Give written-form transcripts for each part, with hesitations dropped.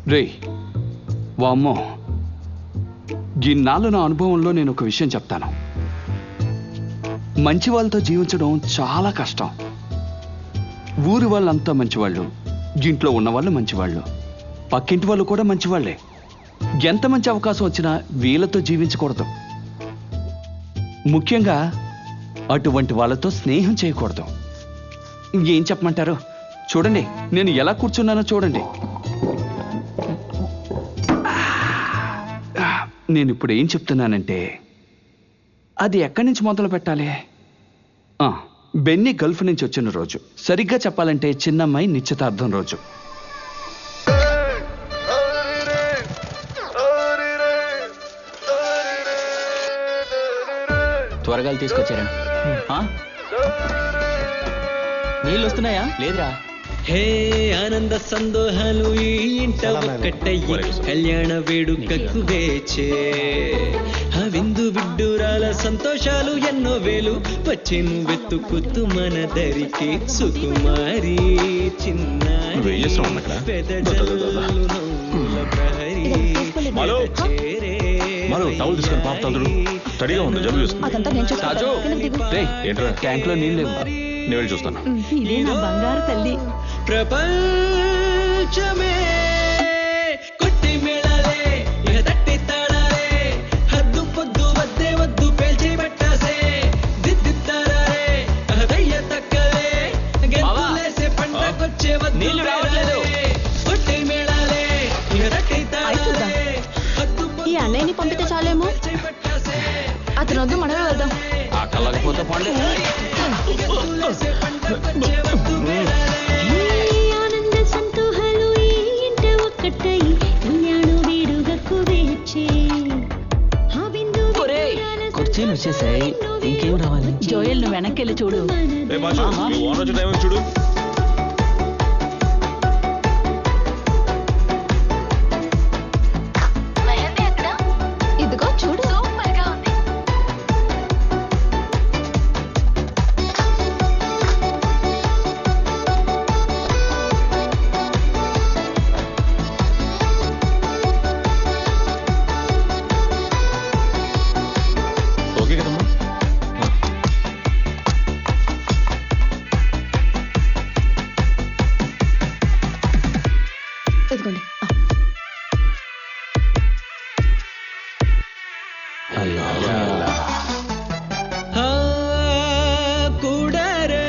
రే వామ్మో, ఇన్నాళ్ళు నా అనుభవంలో నేను ఒక విషయం చెప్తాను. మంచి వాళ్ళతో జీవించడం చాలా కష్టం. ఊరి వాళ్ళంతా మంచివాళ్ళు, ఇంట్లో ఉన్నవాళ్ళు మంచివాళ్ళు, పక్కింటి వాళ్ళు కూడా మంచివాళ్లే. ఎంత మంచి అవకాశం వచ్చినా వీళ్ళతో జీవించకూడదు. ముఖ్యంగా అటువంటి వాళ్ళతో స్నేహం చేయకూడదు. ఏం చెప్పమంటారు? చూడండి, నేను ఎలా కూర్చున్నానో చూడండి. నేను ఇప్పుడు ఏం చెప్తున్నానంటే, అది ఎక్కడి నుంచి మొదలు పెట్టాలి? బెన్నీ గల్ఫ్ నుంచి వచ్చిన రోజు, సరిగ్గా చెప్పాలంటే చిన్నమ్మాయి నిశ్చితార్థం రోజు. త్వరగా తీసుకొచ్చారా? నీళ్ళు వస్తున్నాయా? లేదురా. హే ఆనంద సందోహాలు ఈ ఇంట ఒక్కటయ్యి కళ్యాణ వేడుకకు వేచే విందు విడ్డూరాల సంతోషాలు ఎన్నో వేలు వచ్చేను వెతుకుతూ మన దరికి సుకుమారి చిన్నారి పెదజల్లు నవ్వుల ప్రహరీ చేరే ట్యాంక్ లో నీళ్ళు లేవు. నేను చూస్తాను. ఇదే నా బంగారు తల్లి. ప్రపంచమే కొట్టి మేళాలే ఇక తట్టి తాళాలే హద్దు పొద్దు వద్దే వద్దు పేల్చి పెట్టాసే దిద్దిస్తారే దయ్య తక్కలే గెంతులేసే పంటకొచ్చే వద్దు కొట్టి మేళాలే ఇక తట్టి తాళాలే హద్దు ఈ అన్నయ్యని పంపితే చాలేమో. అతను వద్దు, మనమే వెళ్దాం. అక్కలేకపోతే పండు. ఆనంద సంతోహాలు ఈ ఇంట ఒక్కటై కళ్యాణ వేడుకకు వేచే కుర్చీలు వచ్చేసాయి, ఇంకేం రావాలి? జోయల్, నువ్వు వెనక్కి వెళ్ళి చూడు. చూడు. ఇదిగో చూడు. ఓకే కదమ్మా? ఇదిగోండి. కూడరే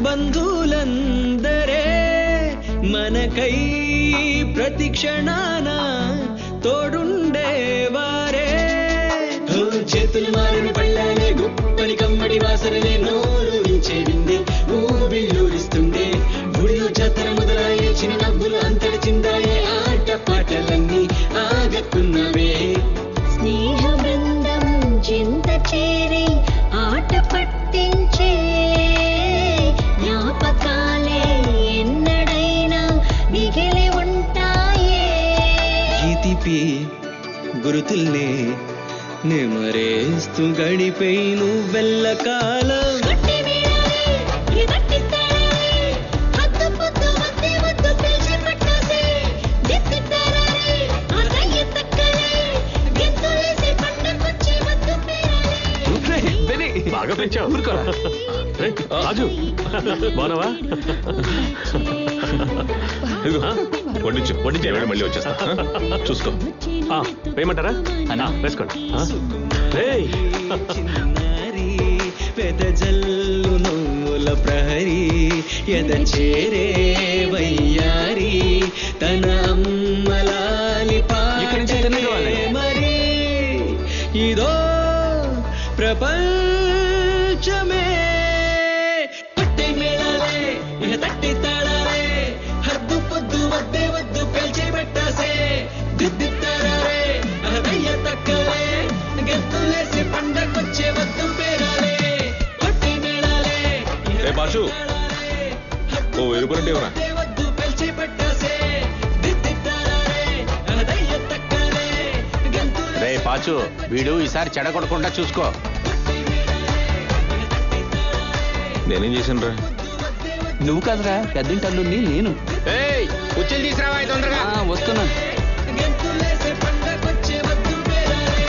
బంధువులందరే మనకై ప్రతి క్షణాన తోడుండేవారే చేతులు మారిన పళ్ళానే గొప్పని కమ్మడి వాసనలే నోరూరించేవిందే ఊబిల్లూరిస్తుండే గుడిలో జాతర మొదలయ్యే చిన్న నవ్వులు అంతటి చిందాయే ఆట పాటలన్నీ ఆగకున్నవే స్నేహ బృందం చింత చేరి ఆట పట్టించే జ్ఞాపకాలే ఎన్నడైనా మిగిలి ఉంటాయే గీతిపి గురుతుల్నే నెమరేస్తూ గడిపై నువ్వెల్ల కాలం కొట్టి వీడాలి, ఈ గట్టి తాళాలి, హద్దు పొద్దు వద్దే వద్దు పిలిచి పట్టాసే, దిద్దిద్దారాలి, ఆ దయ్య తక్కలే, గెంతులేసి పండకొచ్చి వద్దు పేరాలి. బాగా పెంచావు. ఊరుకోరా. రాజు బాగున్నావా? వడ్డించు వడ్డించు, మళ్ళీ వచ్చేస్తా. చూసుకో. వేయమంటారా? అన్నా వేసుకోండి. చిన్నారి పెదజల్లు నవ్వుల ప్రహరీ ఎద చేరే వయ్యారి తన అమ్మలాలి పాటే మరి ఇదో ప్రపంచమే పట్టి మేళాలే ఇక తట్టి తాళాలే హద్దు పొద్దు వద్దే వద్దు పేల్చి పెట్టాసే దిద్దిస్తారే దయ్య తక్కలే గెంతులేసి పండకొచ్చే వద్దు పేరాలే పట్టి మేళాలే బాషు, ఓ 1000 రూపాయలు ఇవ్వరా? వద్దు పేల్చి పెట్టాసే దిద్దిస్తారే దయ్య తక్కలే రే పాచు, వీడు ఈసారి చెడగొడకుండా చూసుకో. నేనేం చేశాను రా? నువ్వు కాదురా, పెద్దింటల్లుని నేను. కుర్చీలు తీసుకురావా తొందరగా. వస్తా. వస్తున్నాను. గెంతులేసే పండకొచ్చే వద్దు పేరాలే.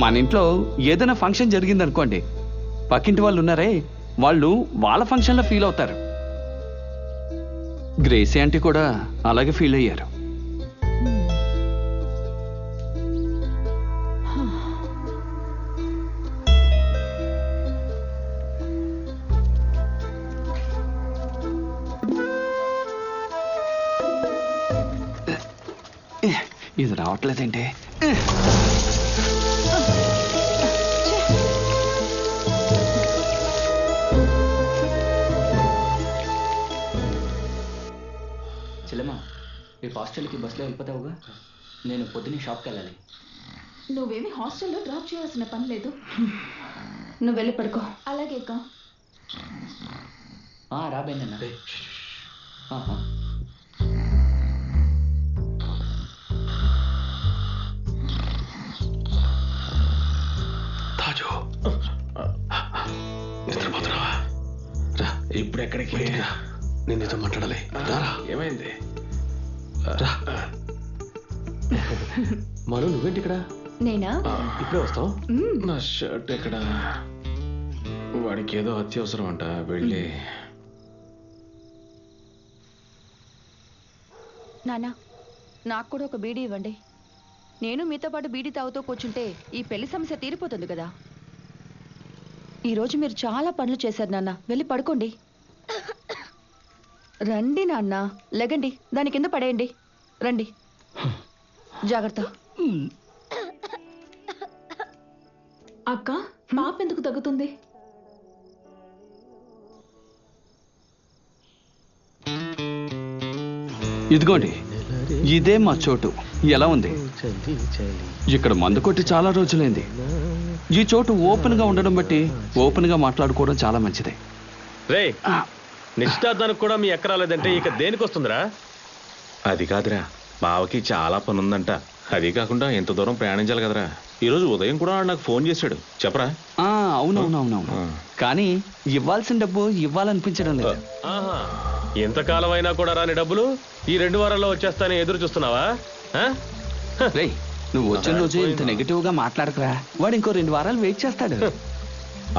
మన ఇంట్లో ఏదైనా ఫంక్షన్ జరిగిందనుకోండి, పక్కింటి వాళ్ళు ఉన్నారే, వాళ్ళు వాళ్ళ ఫంక్షన్లో ఫీల్ అవుతారు. గ్రేసీ ఆంటీ కూడా అలాగే ఫీల్ అయ్యారు. ఇది రావట్లేదంటే చెల్లెమ్మా, రేపు హాస్టల్కి బస్సులో వెళ్ళిపోతావుగా? నేను పొద్దున్నే షాప్కి వెళ్ళాలి. నువ్వేమి హాస్టల్లో డ్రాప్ చేయాల్సిన పని లేదు. నువ్వు వెళ్ళి పడుకో. అలాగే అక్క. రాబోయిందన్న. తాజు నిద్రపోతున్నావా? రా. ఇప్పుడు ఎక్కడికి? నేను నీతో మాట్లాడాలి. రారా. ఏమైంది? రా. మను, నువ్వేంటి ఇక్కడ? నేనా? ఇప్పుడే వస్తావు? నా షర్ట్ ఎక్కడ? వాడికి ఏదో అత్యవసరం అంట, వెళ్ళి. నానా, నాకు కూడా ఒక బీడీ ఇవ్వండి. నేను మీతో పాటు బీడీ తాగుతూ కూర్చుంటే ఈ పెళ్లి సమస్య తీరిపోతుంది కదా. ఈరోజు మీరు చాలా పనులు చేశారు నాన్న. వెళ్ళి పడుకోండి. రండి నాన్న, లెగండి. దాని కింద పడేయండి. రండి, జాగ్రత్త. అక్క, పాప ఎందుకు తగ్గుతుంది? ఇదిగోండి, ఇదే మా చోటు. ఎలా ఉంది? ఇక్కడ మందు కొట్టి చాలా రోజులైంది. ఈ చోటు ఓపెన్ గా ఉండడం బట్టి ఓపెన్ గా మాట్లాడుకోవడం చాలా మంచిది. రే, నిశ్చితార్థానికి కూడా మీ ఎక్కరాలేదంటే ఇక దేనికి వస్తుందిరా? అది కాదురా, బావకి చాలా పని ఉందంట. అది కాకుండా ఎంత దూరం ప్రయాణించాలి కదరా. ఈరోజు ఉదయం కూడా నాకు ఫోన్ చేశాడు. చెప్పరా? అవునవునవునవును. కానీ ఇవ్వాల్సిన డబ్బు ఇవ్వాలనిపించడం లేదు. ఆహా, ఎంతకాలం అయినా కూడా రాని డబ్బులు ఈ 2 వారాల్లో వచ్చేస్తానని ఎదురు చూస్తున్నావా? రేయ్, నువ్వు వచ్చిన రోజు ఇంత నెగిటివ్ గా మాట్లాడకరా. వాడు ఇంకో 2 వారాలు వెయిట్ చేస్తాడు.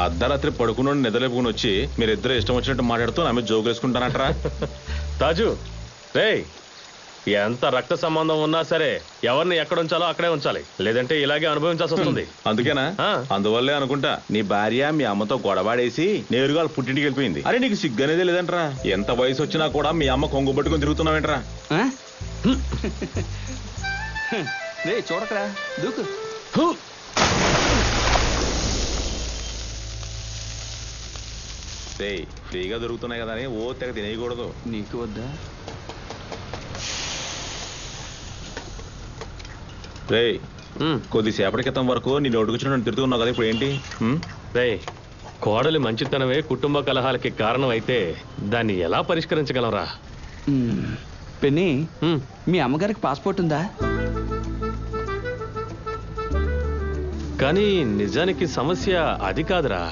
అర్ధరాత్రి పడుకున్నాడు నిద్రలేపుకుని వచ్చి మీరిద్దరు ఇష్టం వచ్చినట్టు మాట్లాడుతూ నా మీద జోకులేసుకుంటానంటరా. తాజు, రే, ఎంత రక్త సంబంధం ఉన్నా సరే ఎవరిని ఎక్కడ ఉంచాలో అక్కడే ఉంచాలి, లేదంటే ఇలాగే అనుభవించాల్సి వస్తుంది. అందుకేనా? అందువల్లే అనుకుంటా నీ భార్య మీ అమ్మతో గొడవాడేసి నేరుగా పుట్టింటికి వెళ్ళిపోయింది. అరే, నీకు సిగ్గు అనేది లేదంటరా? ఎంత వయసు వచ్చినా కూడా మీ అమ్మ కొంగు పట్టుకొని తిరుగుతున్నావేంట్రా? రే, చూడకరా, దూకు. ఫ్రీగా దొరుకుతున్నాయి కదా అని ఓ తెగ తినేయకూడదు. నీకు వద్దా? రే, కొద్దిసేపటి క్రితం వరకు నీ నోటుకొచ్చిన నన్ను తిరుగుతున్నావు కదా, ఇప్పుడు ఏంటి? రే, కోడలి మంచితనమే కుటుంబ కలహాలకి కారణం అయితే దాన్ని ఎలా పరిష్కరించగలరా? పెన్ని, మీ అమ్మగారికి పాస్పోర్ట్ ఉందా? కానీ నిజానికి సమస్య అది కాదురా.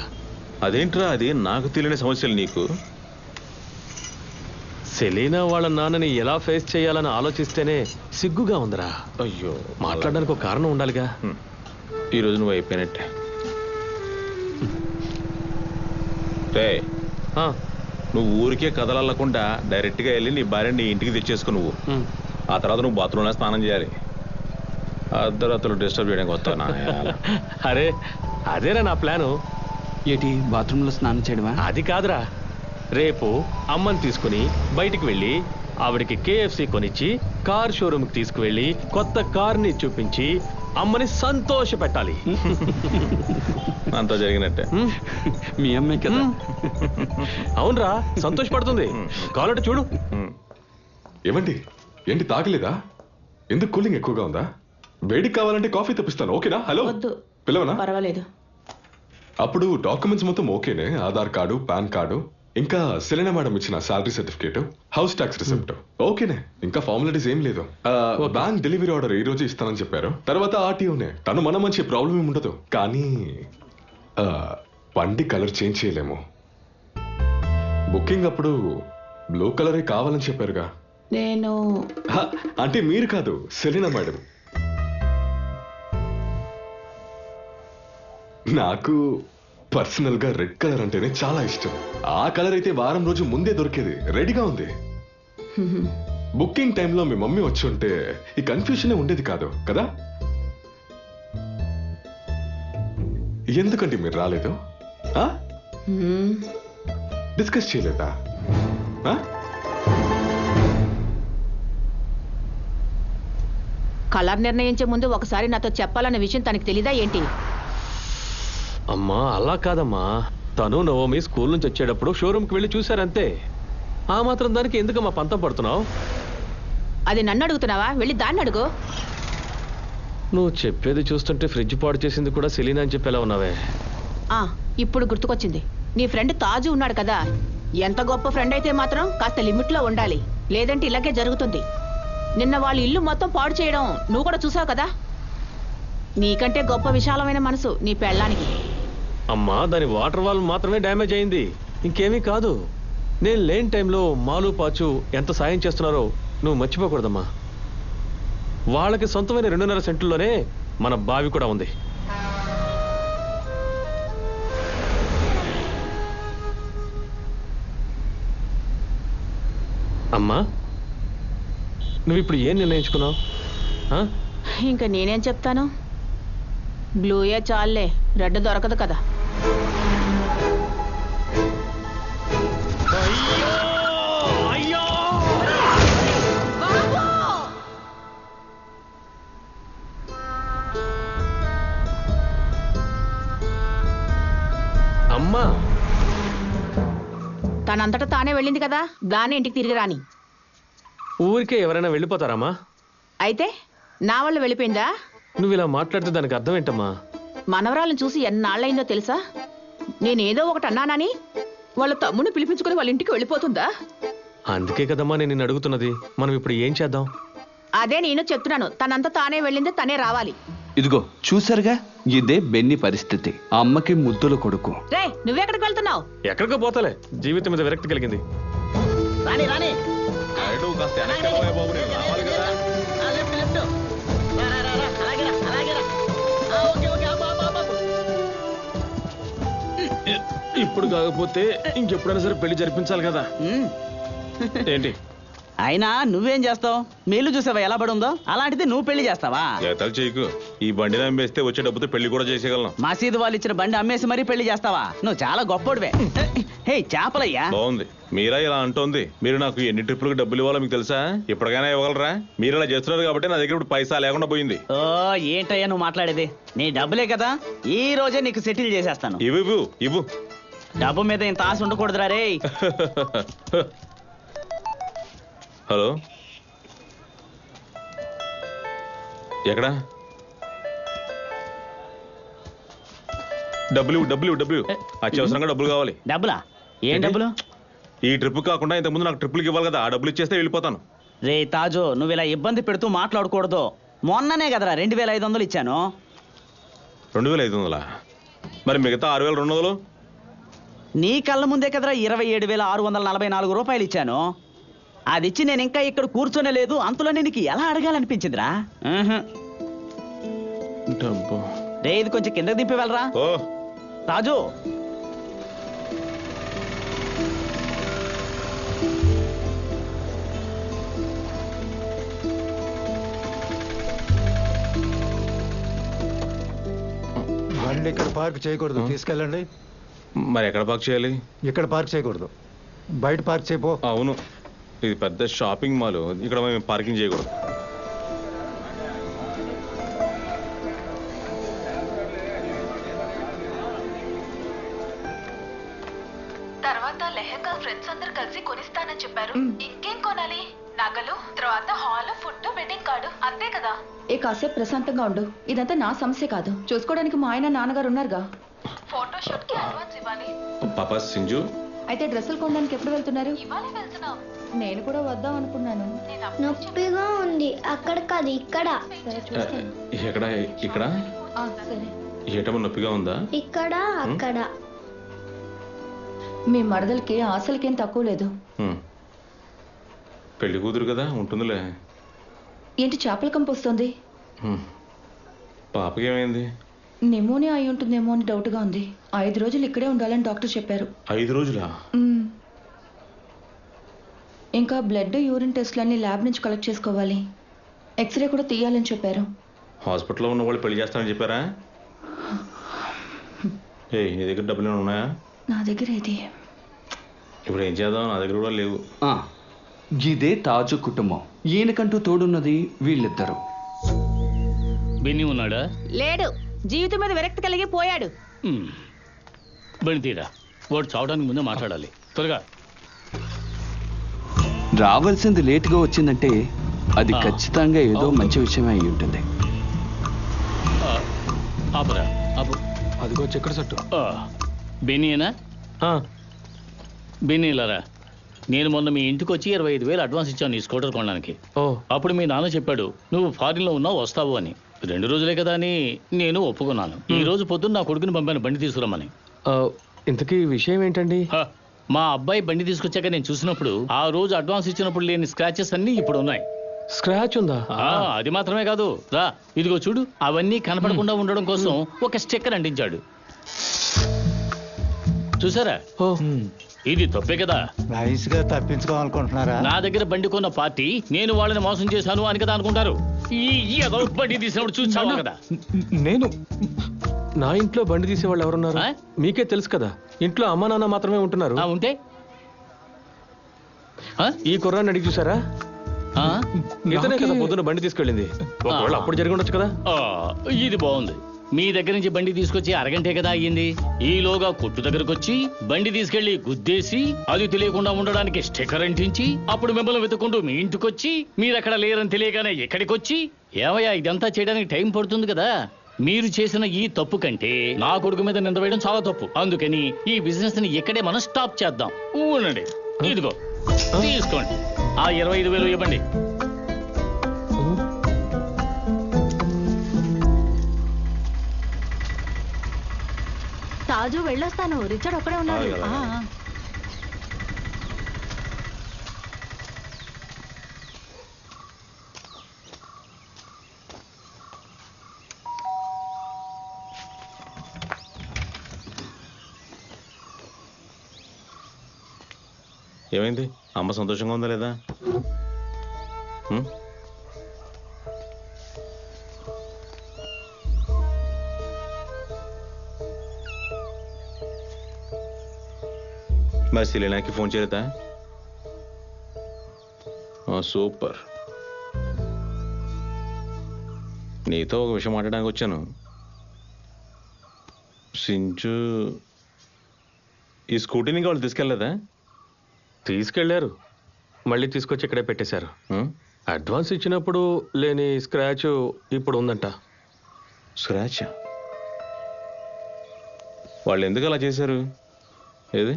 అదేంట్రా? అది నాకు తెలియని సమస్యలు నీకు. సెలీనా వాళ్ళ నాన్నని ఎలా ఫేస్ చేయాలని ఆలోచిస్తేనే సిగ్గుగా ఉందిరా. అయ్యో, మాట్లాడడానికి ఒక కారణం ఉండాలిగా. ఈరోజు నువ్వు అయిపోయినట్టే. రే, నువ్వు ఊరికే కదలకుండా డైరెక్ట్గా వెళ్ళి నీ భార్యని నీ ఇంటికి తెచ్చేసుకో. నువ్వు ఆ తర్వాత నువ్వు బాత్రూంలో స్నానం చేయాలి. అర్ధరాత్రులు డిస్టర్బ్ చేయడానికి వస్తావు. అరే, అదేరా నా ప్లాను. ఏంటి, బాత్రూంలో స్నానం చేయడమా? అది కాదురా, రేపు అమ్మని తీసుకుని బయటికి వెళ్ళి ఆవిడికి KFC కొనిచ్చి కార్ షోరూమ్కి తీసుకువెళ్ళి కొత్త కార్ని చూపించి అమ్మని సంతోష పెట్టాలి. అంతా జరిగినట్టే. మీ అమ్మే కదా. అవునరా, సంతోషపడుతుంది. కావాలంటే చూడు. ఏమండి, ఏంటి తాగలేదా? ఎందుకు కూలింగ్ ఎక్కువగా ఉందా? వేడికి కావాలంటే కాఫీ తెప్పిస్తాను. ఓకేనా? హలో, పిలవనా? పర్వాలేదు. అప్పుడు డాక్యుమెంట్స్ మొత్తం ఓకేనే? ఆధార్ కార్డు, పాన్ కార్డు, ఇంకా సెలెనా మేడం ఇచ్చిన salary certificate, house tax receipt ఓకేనే. ఇంకా ఫార్మాలిటీస్ ఏం లేదు. బ్యాంక్ డెలివరీ ఆర్డర్ ఈ రోజు ఇస్తానని చెప్పారు. తర్వాత ఆర్టీఓనే. తను మన మంచి ప్రాబ్లం ఏమి ఉండదు. కానీ బండి కలర్ చేంజ్ చేయలేము. బుకింగ్ అప్పుడు బ్లూ కలరే కావాలని చెప్పారుగా. నేను అంటే మీరు కాదు, సెలీనా మేడం. నాకు పర్సనల్ గా రెడ్ కలర్ అంటేనే చాలా ఇష్టం. ఆ కలర్ అయితే వారం రోజు ముందే దొరికేది, రెడీగా ఉంది. బుకింగ్ టైంలో మీ మమ్మీ వచ్చి ఉంటే ఈ కన్ఫ్యూజన్ ఉండేది కాదు కదా. ఎందుకంటే మీరు రాలేదు? డిస్కస్ చేయలేదా? కలర్ నిర్ణయించే ముందు ఒకసారి నాతో చెప్పాలన్న విషయం తనకి తెలీదా ఏంటి? అమ్మా అలా కాదమ్మా, తను నవమి స్కూల్ నుంచి వచ్చేటప్పుడు షోరూమ్కి వెళ్ళి చూశారంతే. ఆ మాత్రం దానికి ఎందుకమ్మా పంతం పడుతున్నావు? అది నన్ను అడుగుతున్నావా? వెళ్ళి దాన్ని అడుగు. నువ్వు చెప్పేది చూస్తుంటే ఫ్రిడ్జ్ పాడు చేసింది కూడా సెలీనా అని చెప్పేలా ఉన్నావే. ఇప్పుడు గుర్తుకొచ్చింది. నీ ఫ్రెండ్ తాజు ఉన్నాడు కదా, ఎంత గొప్ప ఫ్రెండ్ అయితే మాత్రం కాస్త లిమిట్లో ఉండాలి, లేదంటే ఇలాగే జరుగుతుంది. నిన్న వాళ్ళ ఇల్లు మొత్తం పాడు చేయడం నువ్వు కూడా చూసావు కదా. నీకంటే గొప్ప విశాలమైన మనసు నీ పెళ్ళానికి. అమ్మా దాని వాటర్ వాల్ మాత్రమే డ్యామేజ్ అయింది, ఇంకేమీ కాదు. నేను లేని టైంలో మాలు పాచు ఎంత సాయం చేస్తున్నారో నువ్వు మర్చిపోకూడదమ్మా. వాళ్ళకి సొంతమైన 2.5 సెంట్లలోనే మన బావి కూడా ఉంది. అమ్మా నువ్వు ఇప్పుడు ఏం నిర్ణయించుకున్నావు? ఇంకా నేనేం చెప్తాను, బ్లూయే చాలే, రెడ్ దొరకదు కదా. అమ్మా తనంతటా తానే వెళ్ళింది కదా, దాన్ని ఇంటికి తిరిగి రాని. ఊరికే ఎవరైనా వెళ్ళిపోతారమ్మా? అయితే నా వల్ల వెళ్ళిపోయిందా? నువ్వు ఇలా మాట్లాడితే దానికి అర్థం ఏంటమ్మా? మనవరాలను చూసి ఎన్నాళ్ళైందో తెలుసా? నేనేదో ఒకటి అన్నానని వాళ్ళ తమ్ముని పిలిపించుకుని వాళ్ళ ఇంటికి వెళ్ళిపోతుందా? అందుకే కదమ్మా నేను నిన్ను అడుగుతున్నది. మనం ఇప్పుడు ఏం చేద్దాం? అదే నేను చెప్తున్నాను, తనంతా తానే వెళ్ళింది, తనే రావాలి. ఇదిగో చూసారుగా, ఇదే బెన్ని పరిస్థితి. ఆ అమ్మకి ముద్దుల కొడుకు. రే నువ్వెక్కడికి వెళ్తున్నావు? ఎక్కడికో పోతలే, జీవితం మీద విరక్తి కలిగింది. రాని రాని ఇప్పుడు కాకపోతే ఇంకెప్పుడైనా సరే పెళ్లి జరిపించాలి కదా. ఏంటి అయినా నువ్వేం చేస్తావు? మేలు చూసావా ఎలా పడి ఉందో, అలాంటిది నువ్వు పెళ్లి చేస్తావా? చేయకు, ఈ బండిని అమ్మేస్తే వచ్చే డబ్బుతో పెళ్లి కూడా చేసేయగలను. మసీదు వాళ్ళు ఇచ్చిన బండి అమ్మేసి మరీ పెళ్లి చేస్తావా? నువ్వు చాలా గొప్పోడివే. హే చేపలయ్యా. బాగుంది, మీరా ఇలా అంటోంది. మీరు నాకు ఎన్ని ట్రిప్పులకు డబ్బులు ఇవ్వాలో మీకు తెలుసా? ఇప్పటికైనా ఇవ్వగలరా? మీరు ఇలా చేస్తున్నారు కాబట్టి నా దగ్గర ఇప్పుడు పైసా లేకుండా పోయింది. ఓ ఏంటయ్యా నువ్వు మాట్లాడేది? నీ డబ్బులే కదా, ఈ రోజే నీకు సెటిల్ చేసేస్తాను. ఇవ్వు ఇవ్వు. డబ్బు మీద ఇంత ఆశ ఉండకూడదురా రే. హలో, ఎక్కడా? డబ్బులు అత్యవసరంగా డబ్బులు కావాలి. డబ్బులా? ఏం డబ్బులు? ఈ ట్రిప్ కాకుండా ఇంతకుముందు నాకు ట్రిప్పులకి ఇవ్వాలి కదా, ఆ డబ్బులు ఇచ్చేస్తే వెళ్ళిపోతాను. రే తాజు, నువ్వు ఇలా ఇబ్బంది పెడుతూ మాట్లాడకూడదు. మొన్ననే కదరా 2500 ఇచ్చాను. 2500? మరి మిగతా 6200? నీ కళ్ళ ముందే కదరా 27,644 రూపాయలు ఇచ్చాను. అది ఇచ్చి నేను ఇంకా ఇక్కడ కూర్చొనే లేదు, అంతలోనే నీకు ఎలా అడగాలనిపించిందిరా? రే ఇది కొంచెం కిందకి దింపి వెళ్ళరా. రాజు బండి ఇక్కడ పార్క్ చేయకూడదు, తీసుకెళ్ళండి. మరి ఎక్కడ పార్క్ చేయాలి? ఇక్కడ పార్క్ చేయకూడదు, బయట పార్క్ చేయపో. అవును, ఇది పెద్ద షాపింగ్ మాల్, ఇక్కడ మేము పార్కింగ్ చేయకూడదు. తర్వాత లెహంగా ఫ్రెండ్స్ అందరు కలిసి కొనిస్తానని చెప్పారు. ఇంకేం కొనాలి? నగలు, తర్వాత హాల్, ఫుడ్, వెడ్డింగ్ కార్డు, అంతే కదా. కాసేపు ప్రశాంతంగా ఉండు. ఇదంతా నా సమస్య కాదు, చూసుకోవడానికి మా ఆయన నాన్నగారు ఉన్నారుగా. ఫోటో షూట్ కి అడ్వాన్స్ ఇవ్వాలి. పాపా సింజు, అయితే డ్రెస్సులు కొనడానికి ఎప్పుడు వెళ్తున్నారు? ఇవాళే వెళ్తున్నాం. నేను కూడా వద్దాం అనుకున్నాను. నొప్పిగా ఉంది. అక్కడ కాదు, ఇక్కడ. సరే చూస్తాను. ఎక్కడ ఇక్కడ సరే. ఏటమ్మ నొప్పిగా ఉందా? ఇక్కడ అక్కడ. మీ మరదలకి ఆశలకేం తక్కువ లేదు. పెళ్లి కూతురు కదా, ఉంటుందిలే. ఏంటి చేపల కంపు వస్తుంది? పాపకి ఏమైంది? నిమోనియా అయి ఉంటుందేమో అని డౌట్గా ఉంది. 5 రోజులు ఇక్కడే ఉండాలని డాక్టర్ చెప్పారు. 5 రోజులా? ఇంకా బ్లడ్, యూరిన్ టెస్ట్లన్నీ ల్యాబ్ నుంచి కలెక్ట్ చేసుకోవాలి. ఎక్స్రే కూడా తీయాలని చెప్పారు. హాస్పిటల్లో ఉన్న వాళ్ళు పెళ్లి చేస్తానని చెప్పారా? నీ దగ్గర డబ్బులు ఏమైనా ఉన్నాయా? నా దగ్గర ఏది? ఇప్పుడు ఏం చేద్దాం, నా దగ్గర కూడా లేవు. ఇదే తాజు కుటుంబం. ఈయనకంటూ తోడున్నది వీళ్ళిద్దరు. బెన్నీ ఉన్నాడా? లేడు. జీవితం మీద విరక్తి కలిగి పోయాడు. బెని తీరా, వాడు చావడానికి ముందే మాట్లాడాలి. త్వరగా రావాల్సింది లేటుగా వచ్చిందంటే అది ఖచ్చితంగా ఏదో మంచి విషయమే అయి ఉంటుంది. ఆపరా, ఆపు. అదిగో చక్కెర సట్టు. బెన్నీనా? బెన్నీ ఇలారా, నేను మొన్న మీ ఇంటికి వచ్చి 25,000 అడ్వాన్స్ ఇచ్చాను నీ స్కూటర్ కొనడానికి. అప్పుడు మీ నాన్న చెప్పాడు నువ్వు ఫారిన్లో ఉన్నావు, వస్తావు అని. 2 రోజులే కదా అని నేను ఒప్పుకున్నాను. ఈ రోజు పొద్దున్న నా కొడుకుని పంపాను బండి తీసుకురమ్మని. ఇంతకీ విషయం ఏంటండి? మా అబ్బాయి బండి తీసుకొచ్చాక నేను చూసినప్పుడు ఆ రోజు అడ్వాన్స్ ఇచ్చినప్పుడు లేని స్క్రాచెస్ అన్నీ ఇప్పుడు ఉన్నాయి. స్క్రాచ్ ఉందా? అది మాత్రమే కాదు, రా ఇదిగో చూడు. అవన్నీ కనపడకుండా ఉండడం కోసం ఒక స్టిక్కర్ అంటించాడు. చూసారా? ఇది తప్పే కదా. నైస్ గా తప్పించుకోవాలనుకుంటున్నారా? నా దగ్గర బండి కొన్న పార్టీ నేను వాళ్ళని మోసం చేశాను అని కదా అనుకుంటారు. ఈ బండి తీసినప్పుడు చూసావా కదా? నేను నా ఇంట్లో బండి తీసేవాళ్ళు ఎవరున్నారు? మీకే తెలుసు కదా, ఇంట్లో అమ్మ నాన్న మాత్రమే ఉంటున్నారు. ఉంటే ఈ కుర్రాన్ని అడిగి చూసారా? ఇతనే కదా పొద్దున బండి తీసుకెళ్ళింది. ఒకవేళ అప్పుడు జరిగి ఉండొచ్చు కదా. ఇది బాగుంది. మీ దగ్గర నుంచి బండి తీసుకొచ్చి అరగంటే కదా అయ్యింది. ఈలోగా కొట్టు దగ్గరకు వచ్చి బండి తీసుకెళ్లి గుద్దేసి అది తెలియకుండా ఉండడానికి స్టిక్కర్ అంటించి అప్పుడు మిమ్మల్ని వెతుక్కుంటూ మీ ఇంటికొచ్చి మీరక్కడ లేరని తెలియగానే ఎక్కడికి వచ్చి, ఏమయ్యా ఇదంతా చేయడానికి టైం పడుతుంది కదా. మీరు చేసిన ఈ తప్పు కంటే నా కొడుకు మీద నింద వేయడం చాలా తప్పు. అందుకని ఈ బిజినెస్ ని ఇక్కడే మనం స్టాప్ చేద్దాం. ఉండండి, ఇదిగో తీసుకోండి. ఆ 25,000 ఇవ్వండి. తాజు వెళ్ళొస్తాను. రిచర్డ్ ఒక్కడే ఉన్నాడు. ఏమైంది? అమ్మ సంతోషంగా ఉందా లేదా? మరి సెలీనాకి ఫోన్ చేయలేదా? సూపర్. నీతో ఒక విషయం మాట్లాడడానికి వచ్చాను. సించు ఈ స్కూటీని వాళ్ళు తీసుకెళ్ళలేదా? తీసుకెళ్లారు, మళ్ళీ తీసుకొచ్చి ఇక్కడే పెట్టేశారు. అడ్వాన్స్ ఇచ్చినప్పుడు లేని స్క్రాచ్ ఇప్పుడు ఉందంట. స్క్రాచ్? వాళ్ళు ఎందుకు అలా చేశారు? ఏది?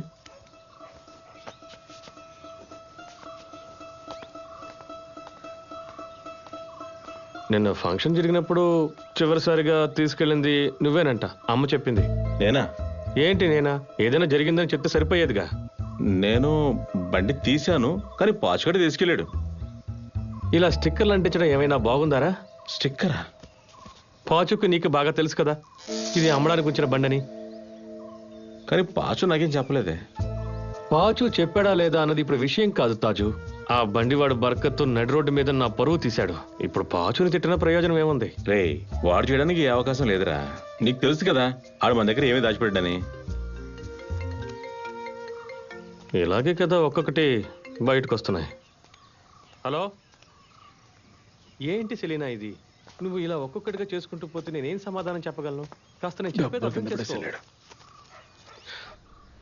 నిన్న ఫంక్షన్ జరిగినప్పుడు చివరిసారిగా తీసుకెళ్ళింది నువ్వేనంట, అమ్మ చెప్పింది. నేనా? ఏంటి నేనా? ఏదైనా జరిగిందని చెప్తే సరిపోయేదిగా. నేను బండి తీశాను, కానీ పాచుగడ తీసుకెళ్ళాడు. ఇలా స్టిక్కర్లు అంటించడం ఏమైనా బాగుందారా? స్టిక్కరా? పాచుకు నీకు బాగా తెలుసు కదా ఇది అమ్మడానికి వచ్చిన బండని. కానీ పాచు నాకేం చెప్పలేదే. పాచు చెప్పాడా లేదా అన్నది ఇప్పుడు విషయం కాదు తాజు. ఆ బండివాడు బర్కత్తు నడి రోడ్డు మీద నా పరువు తీశాడు. ఇప్పుడు పాచుని తిట్టిన ప్రయోజనం ఏముంది? రే, వాడు చేయడానికి ఏ అవకాశం లేదురా. నీకు తెలుసు కదా ఆడు మన దగ్గర ఏమీ దాచిపెట్టాడని. ఇలాగే కదా ఒక్కొక్కటి బయటకు వస్తున్నాయి. హలో, ఏంటి సెలీనా ఇది? నువ్వు ఇలా ఒక్కొక్కటిగా చేసుకుంటూ పోతే నేనేం సమాధానం చెప్పగలను? కాస్త నేను చెప్పేది అర్థం చేసుకో.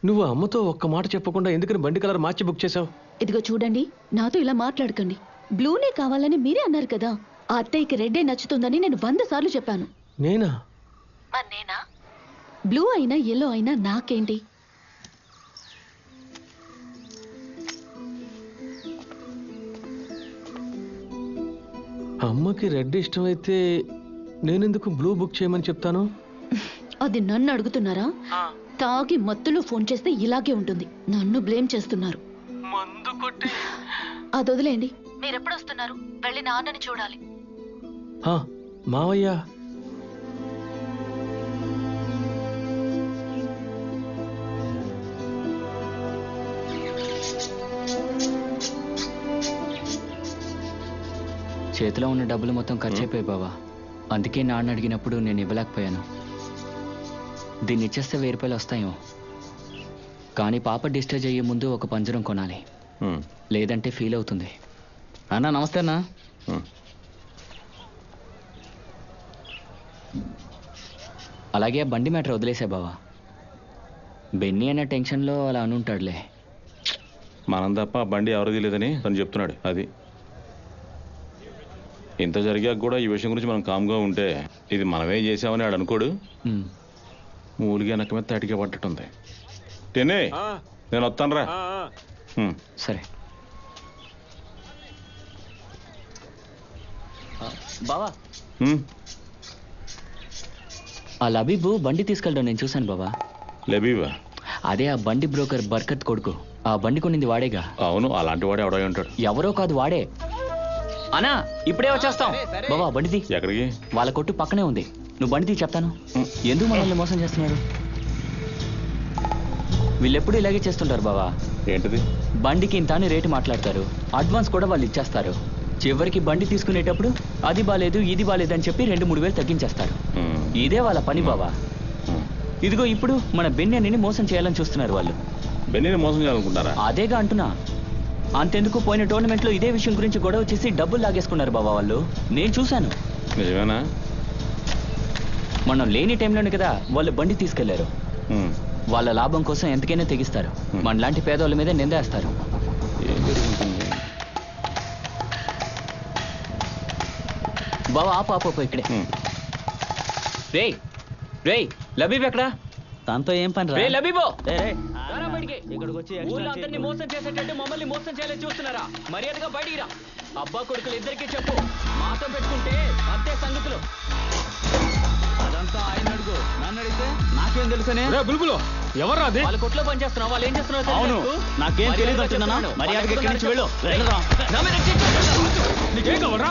నువ్వు అమ్మతో ఒక్క మాట చెప్పకుండా ఎందుకని బండి కలర్ మార్చి బుక్ చేసావు? ఇదిగో చూడండి, నాతో ఇలా మాట్లాడకండి. బ్లూనే కావాలని మీరే అన్నారు కదా. ఆ అత్తయ్యకి రెడ్డే నచ్చుతుందని నేను 100 సార్లు చెప్పాను. నేనా? బ్లూ అయినా ఎల్లో అయినా నాకేంటి? అమ్మకి రెడ్ ఇష్టమైతే నేనెందుకు బ్లూ బుక్ చేయమని చెప్తాను? అది నన్ను అడుగుతున్నారా? తాగి మత్తులో ఫోన్ చేస్తే ఇలాగే ఉంటుంది. నన్ను బ్లేమ్ చేస్తున్నారు. అది వదిలేండి. మీరెప్పుడు వస్తున్నారు? వెళ్ళి నాన్నని చూడాలి. మావయ్య చేతిలో ఉన్న డబ్బులు మొత్తం ఖర్చు అయిపోయాయి బావా. అందుకే నాన్న అడిగినప్పుడు నేను ఇవ్వలేకపోయాను. దీన్ని ఇచ్చేస్తే 1000 రూపాయలు వస్తాయేమో. కానీ పాప డిశ్చార్జ్ అయ్యే ముందు ఒక పంజరం కొనాలి, లేదంటే ఫీల్ అవుతుంది. అన్నా నమస్తే అన్నా. అలాగే బండి మ్యాటర్ వదిలేసా బావా. బెన్నీ అన్న టెన్షన్లో అలా అనుంటాడులే. మనం తప్ప బండి ఎవరిది లేదని తను చెప్తున్నాడు. అది ఇంత జరిగాక కూడా ఈ విషయం గురించి మనం కామ్గా ఉంటే ఇది మనమే చేసామని ఆడు అనుకోడు. మూలిగా నక్క మీద తటికే పట్టట్టుంది. టెనే నేను వస్తానురా. సరే బావా. ఆ లబీబు బండి తీసుకెళ్ళడం నేను చూశాను బావా. లబీబా? అదే ఆ బండి బ్రోకర్ బర్కత్ కొడుకు. ఆ బండి కొనింది వాడేగా. అవును, అలాంటి వాడే ఎవడో ఉంటాడు. ఎవరో కాదు, వాడే. అన్నా ఇప్పుడే వచ్చేస్తాం. బావా బండిది. ఎక్కడికి? వాళ్ళ కొట్టు పక్కనే ఉంది. నువ్వు బండిది చెప్తాను. ఎందుకు మనల్ని మోసం చేస్తున్నారు? వీళ్ళెప్పుడు ఇలాగే చేస్తుంటారు బావా. ఏంటిది? బండికి ఇంత అని రేటు మాట్లాడతారు, అడ్వాన్స్ కూడా వాళ్ళు ఇచ్చేస్తారు. చివరికి బండి తీసుకునేటప్పుడు అది బాలేదు ఇది బాలేదు అని చెప్పి 2-3 వేలు తగ్గించేస్తారు. ఇదే వాళ్ళ పని బావా. ఇదిగో ఇప్పుడు మన బెన్నీని మోసం చేయాలని చూస్తున్నారు వాళ్ళు. బెన్నీని మోసం చేయాలనుకుంటారా? అదేగా అంటున్నా. అంతెందుకు పోయిన టోర్నమెంట్లో ఇదే విషయం గురించి గొడవ చేసి డబ్బులు లాగేసుకున్నారు బాబా వాళ్ళు. నేను చూశాను. నిజమేనా? మనం లేని టైంలోనే కదా వాళ్ళు బండి తీసుకెళ్లారు. వాళ్ళ లాభం కోసం ఎంతకైనా తెగిస్తారు. మనలాంటి పేదవాళ్ళ మీద నిందేస్తారు. బావా ఆపు ఇక్కడే. రేయ్ రేయ్ లబీబ్ ఎక్కడా? దాంతో ఏం పని రా? లబీబో ఇక్కడికి వచ్చి ఊళ్ళో అందరినీ మోసం చేసేటట్టు మమ్మల్ని మోసం చేయాలని చూస్తున్నారా? మర్యాదగా బయటికి రా. అబ్బా కొడుకులు ఇద్దరికీ చెప్పు, మాతో పెట్టుకుంటే అంతే సంగతులు. అదంతా ఆయన అడుగు, నన్ను అడిగితే నాకేం తెలుసనే? బుల్బులు ఎవరు అది? వాళ్ళ కొట్లో పని చేస్తున్నావు, వాళ్ళు ఏం చేస్తున్నారు? అవును, నాకేం తెలియదు అంటున్నాను. మర్యాదగా ఇక్కడి నుంచి వెళ్ళు. నీకేం కావాలరా?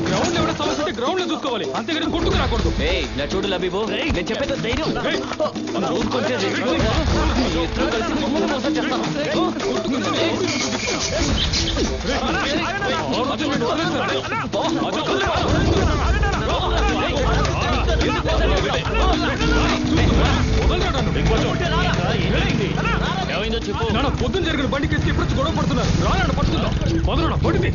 గ్రౌండ్ లో ఎవరైనా సమస్య ఉంటే గ్రౌండ్ లో చూసుకోవాలి, అంతేగాని కొట్టుకు రాకూడదు. నా చూడు లబీబు, నేను చెప్పేది ధైర్యం. ఇద్దరు కలిసి మమ్మల్ని మోసం చేస్తాను. ఏమైందో చెప్పు. పొద్దున జరిగిన బండి కేసుకి ఎప్పుడు గొడవ పడుతున్నారు. రానా పడుతుందా? మొదలు పడింది.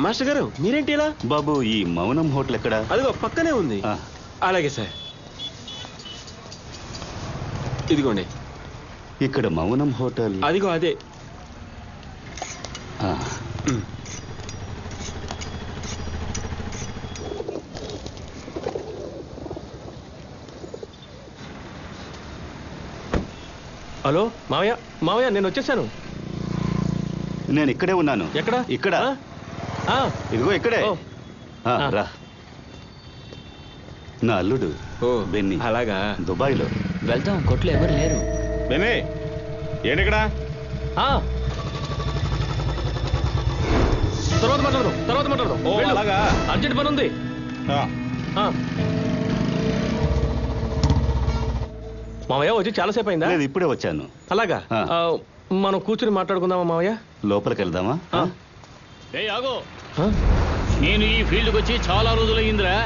మాస్టర్ గారు మీరేంటి ఇలా? బాబు ఈ మౌనం హోటల్ ఎక్కడ? అదిగో పక్కనే ఉంది. అలాగే సార్, ఇదిగోండి. ఇక్కడ మౌనం హోటల్ అదిగో అదే. హలో మావయ్య, మావయ్య నేను వచ్చేసాను. నేను ఇక్కడే ఉన్నాను. ఎక్కడ? ఇక్కడ. ఇదిగో ఇక్కడే. రా. నా అల్లుడు బెన్నీ. అలాగా? దుబాయ్లో. వెళ్తాం, కొట్లో ఎవరు లేరు. బెన్నీ ఏంటిక్కడ? తర్వాత మాట్లాడదాం. ఓ అలాగా? అర్జెంట్ పని ఉంది. మావయ్య వచ్చి చాలాసేపు అయిందా? లేదు, ఇప్పుడే వచ్చాను. అలాగా? మనం కూర్చుని మాట్లాడుకుందామా మావయ్య? లోపలికి వెళ్దామా? ఆగో, నేను ఈ ఫీల్డ్కి వచ్చి చాలా రోజులయ్యిందిరా.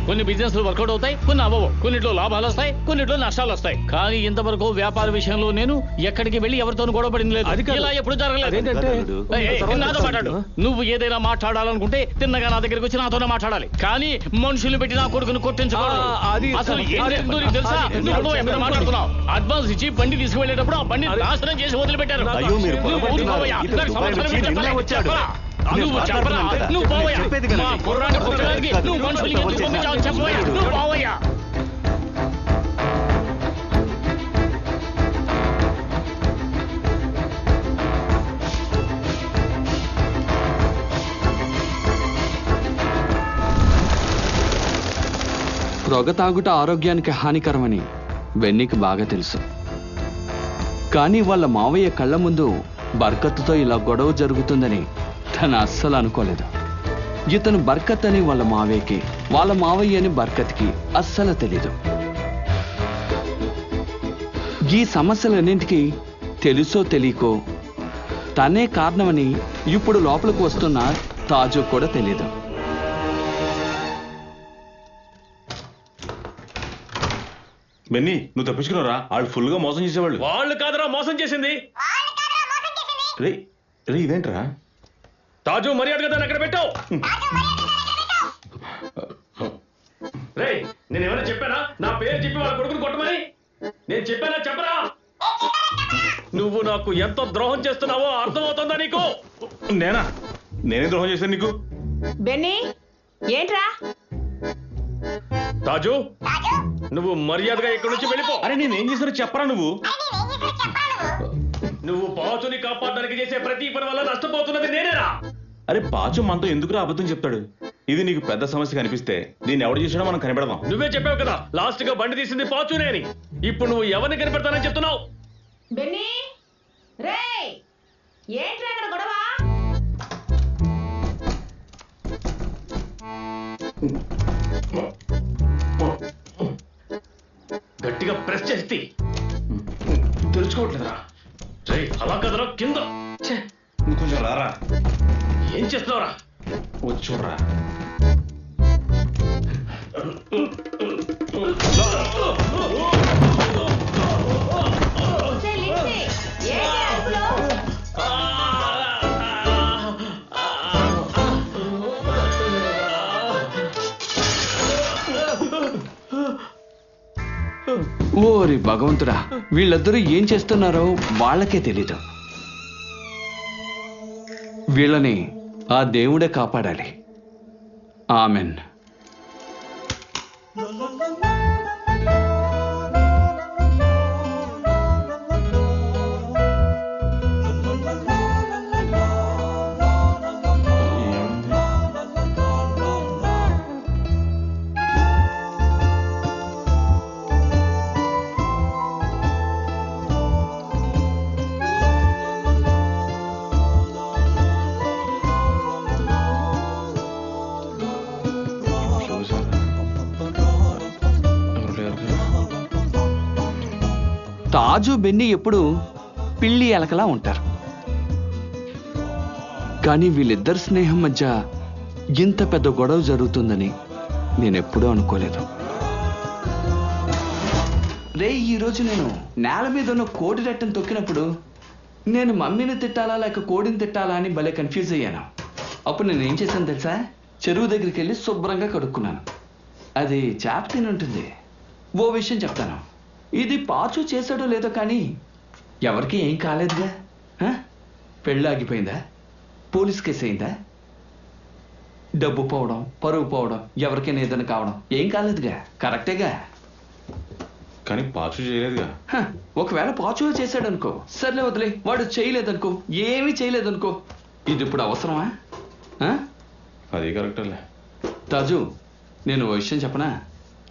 కొన్ని బిజినెస్లు వర్కౌట్ అవుతాయి, కొన్ని అవ్వవు. కొన్నిట్లో లాభాలు వస్తాయి, కొన్నిట్లో నష్టాలు వస్తాయి. కానీ ఇంతవరకు వ్యాపార విషయంలో నేను ఎక్కడికి వెళ్ళి ఎవరితోనూ గొడవ పడింది లేదు. ఇలా ఎప్పుడు జరగలేదు. నాతో మాట్లాడు. నువ్వు ఏదైనా మాట్లాడాలనుకుంటే తిన్నగా నా దగ్గరికి వచ్చి నాతోనే మాట్లాడాలి. కానీ మనుషులు పెట్టి నా కొడుకును కొట్టించకూడదు. అసలు ఏం జరిగిందో నీకు తెలుసా? నువ్వు ఎక్కడ మాట్లాడుతున్నావు? అడ్వాన్స్ ఇచ్చి బండి తీసుకువెళ్ళేటప్పుడు ఆ బండి నాశనం చేసి వదిలిపెట్టారు. నువ్వు చెప్పరా? నువ్వు పోవయ్యా. మా కుర్రాన్ని కొట్టడానికి నువ్వు మనుషులకి ఎందుకు పంపించావు? చెప్పవయ్యా. నువ్వు పోవయ్యా. పొగ తాగుట ఆరోగ్యానికి హానికరమని బెన్నీకి బాగా తెలుసు. కానీ వాళ్ళ మావయ్య కళ్ళ ముందు బర్కత్తుతో ఇలా గొడవ జరుగుతుందని తను అస్సలు అనుకోలేదు. ఇతను బర్కత్ అని వాళ్ళ మావయ్యకి, వాళ్ళ మావయ్య అని బర్కత్కి అస్సలు తెలీదు. ఈ సమస్యలన్నింటికీ తెలుసో తెలియకో తనే కారణమని ఇప్పుడు లోపలికి వస్తున్న తాజు కూడా తెలీదు. బెన్నీ, నువ్వు తప్పించుకున్నారా? వాళ్ళు ఫుల్ గా మోసం చేసేవాళ్ళు. వాళ్ళు కాదురా మోసం చేసింది. రే రే, ఇదేంట్రా? తాజు మర్యాదగా దాన్ని అక్కడ పెట్టావు. రే, నేను ఏమైనా చెప్పానా? నా పేరు చెప్పి వాళ్ళ కొడుకుని కొట్టమని నేను చెప్పానా? చెప్పరా? నువ్వు నాకు ఎంత ద్రోహం చేస్తున్నావో అర్థమవుతుందా నీకు? నేనే ద్రోహం చేశాను నీకు? బెన్నీ, ఏంట్రా? తాజు, నువ్వు మర్యాదగా ఇక్కడి నుంచి వెళ్ళిపో. అరే నేనేం చేశానో చెప్పరా? నువ్వు పాచుని కాపాడడానికి చేసే ప్రతి పని వల్ల నష్టపోతున్నది నేనేరా. అరే పాచు మనతో ఎందుకురా అబద్ధం చెప్తాడు? ఇది నీకు పెద్ద సమస్య కనిపిస్తే దీన్ని ఎవడు చేసినా మనం కనిపెడదాం. నువ్వే చెప్పావు కదా లాస్ట్ గా బండి తీసింది పాచునే అని. ఇప్పుడు నువ్వు ఎవరిని కనిపెడతానని చెప్తున్నావు? బెన్నీ, రేయ్, ఏంట్రా ఇక్కడ గొడవ? గట్టిగా ప్రెస్ చేస్తే తెలుసుకోవట్లేదురా. రేయ్, అలా కదరా, కింద కొంచెం రారా. ఏం చేస్తున్నావురా? వచ్చి చూడరా. ఓరి భగవంతుడా, వీళ్ళిద్దరూ ఏం చేస్తున్నారో వాళ్ళకే తెలీదు. వీళ్ళని ఆ దేవుడే కాపాడాలి. ఆమెన్. తాజు బెన్నీ ఎప్పుడు పిల్లి ఎలకలా ఉంటారు. కానీ వీళ్ళిద్దరి స్నేహం మధ్య ఇంత పెద్ద గొడవ జరుగుతుందని నేనెప్పుడూ అనుకోలేదు. రే, ఈరోజు నేను నేల మీద ఉన్న కోడి రెట్టను తొక్కినప్పుడు నేను మమ్మీని తిట్టాలా లేక కోడిని తిట్టాలా అని భలే కన్ఫ్యూజ్ అయ్యాను. అప్పుడు నేను ఏం చేశాను తెలుసా? చెరువు దగ్గరికి వెళ్ళి శుభ్రంగా కడుక్కున్నాను. అది చేప తిని ఉంటుంది. ఓ విషయం చెప్తాను. ఇది పాచు చేశాడో లేదో కానీ ఎవరికి ఏం కాలేదుగా. పెళ్ళి ఆగిపోయిందా? పోలీస్ కేసు అయిందా? డబ్బు పోవడం, పరువు పోవడం, ఎవరికైనా ఏదైనా కావడం ఏం కాలేదుగా. కరెక్టేగా. కానీ పాచు చేయలేదుగా. ఒకవేళ పాచు చేశాడనుకో, సర్లే వదిలే. వాడు చేయలేదనుకో, ఏమీ చేయలేదనుకో, ఇది ఇప్పుడు అవసరమా? అది కరెక్టేలే. తాజు, నేను ఓ విషయం చెప్పనా?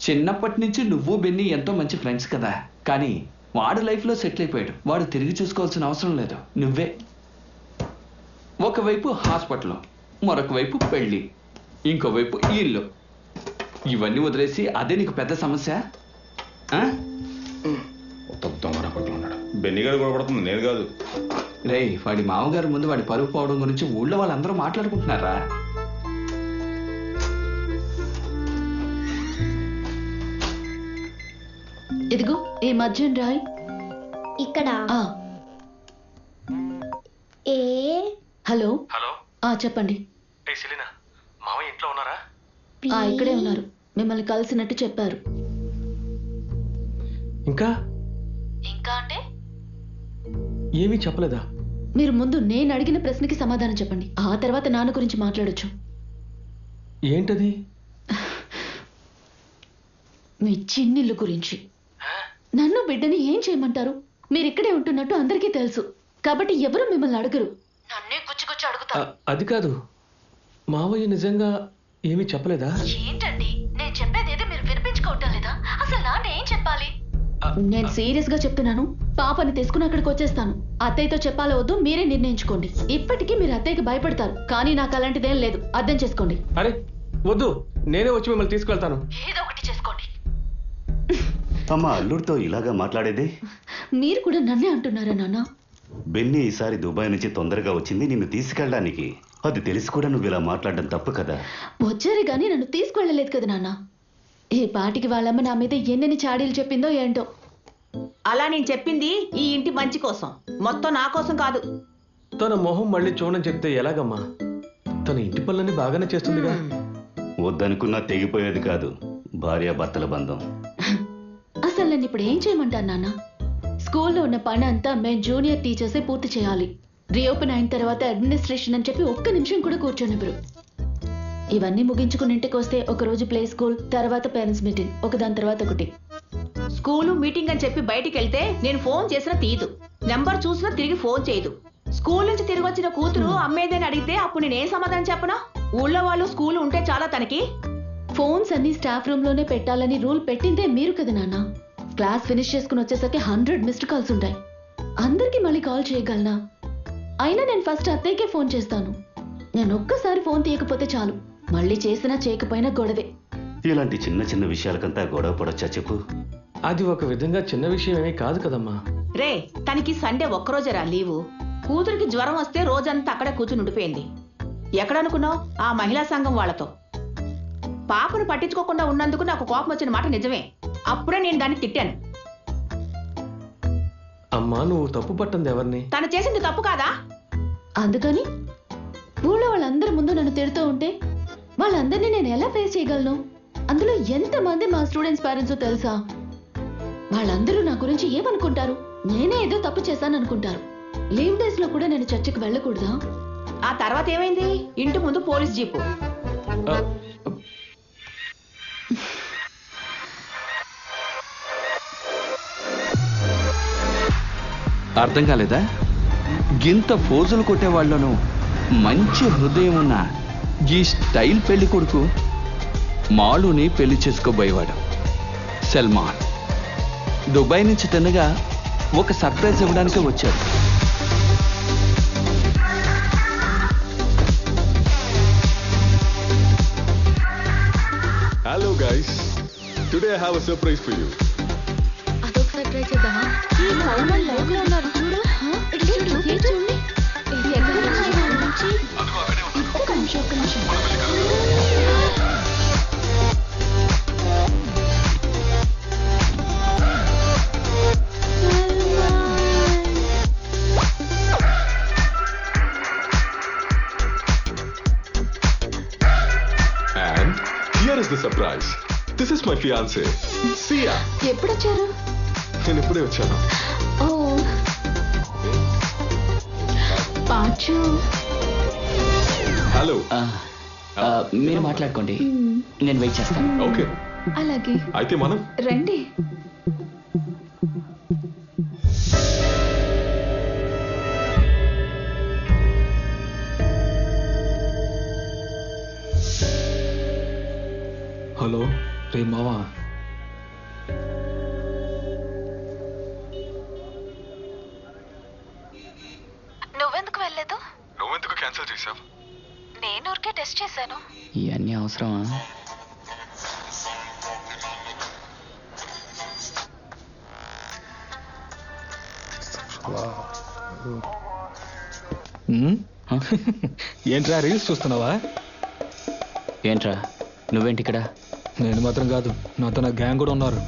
చిన్నప్పటి నుంచి నువ్వు బెన్నీ ఎంతో మంచి ఫ్రెండ్స్ కదా. కానీ వాడు లైఫ్లో సెటిల్ అయిపోయాడు. వాడు తిరిగి చూసుకోవాల్సిన అవసరం లేదు. నువ్వే ఒకవైపు హాస్పిటల్, మరొక వైపు పెళ్ళి, ఇంకోవైపు ఇల్లు. ఇవన్నీ వదిలేసి అదే నీకు పెద్ద సమస్య? దొంగ ఉన్నాడు. బెన్నిగాడు గొడవపడుతుంది, నేను కాదు. రేయ్, వాడి మామగారు ముందు వాడి పరుగు పోవడం గురించి ఊళ్ళో వాళ్ళందరూ మాట్లాడుకుంటున్నారా? ఇదిగో ఈ మధ్యన రాయ్. ఇక్కడ ఏ హలో హలో చెప్పండి. సెలీనా, మామయ్య ఇంట్లో ఉన్నారా? ఇక్కడే ఉన్నారు. మిమ్మల్ని కలిసినట్టు చెప్పారు. ఇంకా ఇంకా అంటే ఏమీ చెప్పలేదా? మీరు ముందు నేను అడిగిన ప్రశ్నకి సమాధానం చెప్పండి. ఆ తర్వాత నాన్న గురించి మాట్లాడొచ్చు. ఏంటది? మీ చిన్నిల్లు గురించి. నన్ను బిడ్డని ఏం చేయమంటారు? మీరు ఇక్కడే ఉంటున్నట్టు అందరికీ తెలుసు, కాబట్టి ఎవరు మిమ్మల్ని అడగరు. నన్నే గుచ్చి అడుగుతారు. అది కాదు, మావయ్య నిజంగా ఏమీ చెప్పలేదా? ఏంటండి, నేను చెప్పేది ఏదో మీరు వినిపించుకోవటం లేదా? అసలు నాన్న ఏం చెప్పాలి? నేను సీరియస్ గా చెప్తున్నాను. పాపని తీసుకుని అక్కడికి వచ్చేస్తాను. అత్తయ్యతో చెప్పాలో వద్దు మీరే నిర్ణయించుకోండి. ఇప్పటికీ మీరు అత్తయ్యకి భయపడతారు, కానీ నాకు అలాంటిదేం లేదు. అర్థం చేసుకోండి. అరే వద్దు, నేనే వచ్చి మిమ్మల్ని తీసుకెళ్తాను. ఏదో ఒకటి చేసుకోండి. అమ్మ అల్లుడితో ఇలాగా మాట్లాడేది? మీరు కూడా నన్నే అంటున్నారా నాన్న? బెన్నీ ఈసారి దుబాయ్ నుంచి తొందరగా వచ్చింది నిన్ను తీసుకెళ్ళడానికి. అది తెలిసి కూడా నువ్వు ఇలా మాట్లాడడం తప్పు కదా. వచ్చారే గానీ నన్ను తీసుకువెళ్ళలేదు కదా నాన్న. ఈ పాటికి వాళ్ళమ్మ నా మీద ఎన్నెన్ని చాడీలు చెప్పిందో ఏంటో. అలా నేను చెప్పింది ఈ ఇంటి మంచి కోసం, మొత్తం నా కోసం కాదు. తన మొహం మళ్ళీ చూడని చెప్తే ఎలాగమ్మా? తన ఇంటి పనులన్నీ బాగానే చేస్తుందిగా. వద్దనుకున్నా తెగిపోయేది కాదు భార్యాభర్తల బంధం. అసలు నన్ను ఇప్పుడు ఏం చేయమంటారు నాన్న? స్కూల్లో ఉన్న పని అంతా మేము జూనియర్ టీచర్సే పూర్తి చేయాలి. రీఓపెన్ అయిన తర్వాత అడ్మినిస్ట్రేషన్ అని చెప్పి ఒక్క నిమిషం కూడా కూర్చోనివ్వరు. ఇవన్నీ ముగించుకుని ఇంటికి వస్తే ఒకరోజు ప్లే స్కూల్, తర్వాత పేరెంట్స్ మీటింగ్, ఒకదాని తర్వాత ఒకటి. స్కూలు మీటింగ్ అని చెప్పి బయటికి వెళ్తే నేను ఫోన్ చేసినా తీయదు, నెంబర్ చూసినా తిరిగి ఫోన్ చేయదు. స్కూల్ నుంచి తిరిగి వచ్చిన కూతురు అమ్మేదని అడిగితే అప్పుడు నేనేం సమాధానం చెప్పనా? ఊళ్ళో వాళ్ళు స్కూల్ ఉంటే చాలా తనకి. ఫోన్స్ అన్ని స్టాఫ్ రూమ్ లోనే పెట్టాలని రూల్ పెట్టిందే మీరు కదా నాన్న. క్లాస్ ఫినిష్ చేసుకుని వచ్చేసరికి 100 మిస్డ్ కాల్స్ ఉంటాయి. అందరికి మళ్ళీ కాల్ చేయగలనా? అయినా నేను ఫస్ట్ అత్తయ్యకే ఫోన్ చేస్తాను. నేను ఒక్కసారి ఫోన్ తీయకపోతే చాలు, మళ్ళీ చేసినా చేయకపోయినా గొడవే. ఇలాంటి చిన్న చిన్న విషయాలకంతా గొడవ పడొచ్చా చెప్పు? అది ఒక విధంగా చిన్న విషయం ఏమీ కాదు కదమ్మా. రే, తనకి సండే ఒక్కరోజేరా లీవు. కూతురికి జ్వరం వస్తే రోజంతా అక్కడే కూర్చుని ఉండిపోయింది. ఎక్కడనుకున్నావు? ఆ మహిళా సంఘం వాళ్ళతో. పాపను పట్టించుకోకుండా ఉన్నందుకు నాకు కోపం వచ్చిన మాట నిజమే. అప్పుడే నేను దాన్ని తిట్టాను. అమ్మా, నువ్వు తప్పు పట్టింది ఎవరిని? తను చేసింది తప్పు కాదా? అందుకని ఊళ్ళో వాళ్ళందరి ముందు నన్ను తిడుతూ ఉంటే వాళ్ళందరినీ నేను ఎలా ఫేస్ చేయగలను? అందులో ఎంతమంది మా స్టూడెంట్స్ పేరెంట్స్ తెలుసా? వాళ్ళందరూ నా గురించి ఏమనుకుంటారు? నేనే ఏదో తప్పు చేశాను అనుకుంటారు. లీవ్ డేస్ లో కూడా నేను చర్చికి వెళ్ళకూడదా? ఆ తర్వాత ఏమైంది? ఇంటి ముందు పోలీస్ జీపు. అర్థం కాలేదా? గింత ఫోజులు కొట్టేవాళ్లను మంచి హృదయం ఉన్న ఈ స్టైల్ పెళ్లి కొడుకు మాలుని పెళ్లి చేసుకోబోయేవాడు సల్మాన్. దుబాయ్ నుంచి తిన్నగా ఒక సర్ప్రైజ్ ఇవ్వడానికి వచ్చాడు. Hello guys, today I have a surprise for you. అదొకసారి ట్రై చేద్దామా? ఈ నార్మల్ లైవ్ లో ఉన్నారు చూడు. చూడండి ఇది ఎక్కడ నుంచి ఒక్క నిమిషం. And here is the surprise. This is my fiancée, Sia. ఎప్పుడు వచ్చారు? నేను ఇప్పుడే వచ్చాను. ఓ పాచు. హలో. మీరు మాట్లాడుకోండి, నేను వెయిట్ చేస్తాను. ఓకే, అలాగే. అయితే మనం రండి. హలో, రే మావా. నువ్వెందుకు వెళ్ళలేదు? నువ్వెందుకు క్యాన్సిల్ చేసావు? నేను ఊరికే టెస్ట్ చేశాను. ఇవన్నీ అవసరమా? ఏంట్రా రీల్స్ చూస్తున్నావా? ఏంట్రా నువ్వేంటి ఇక్కడ? నేను మాత్రం కాదు, నాతో నా గ్యాంగ్ కూడా ఉన్నారు.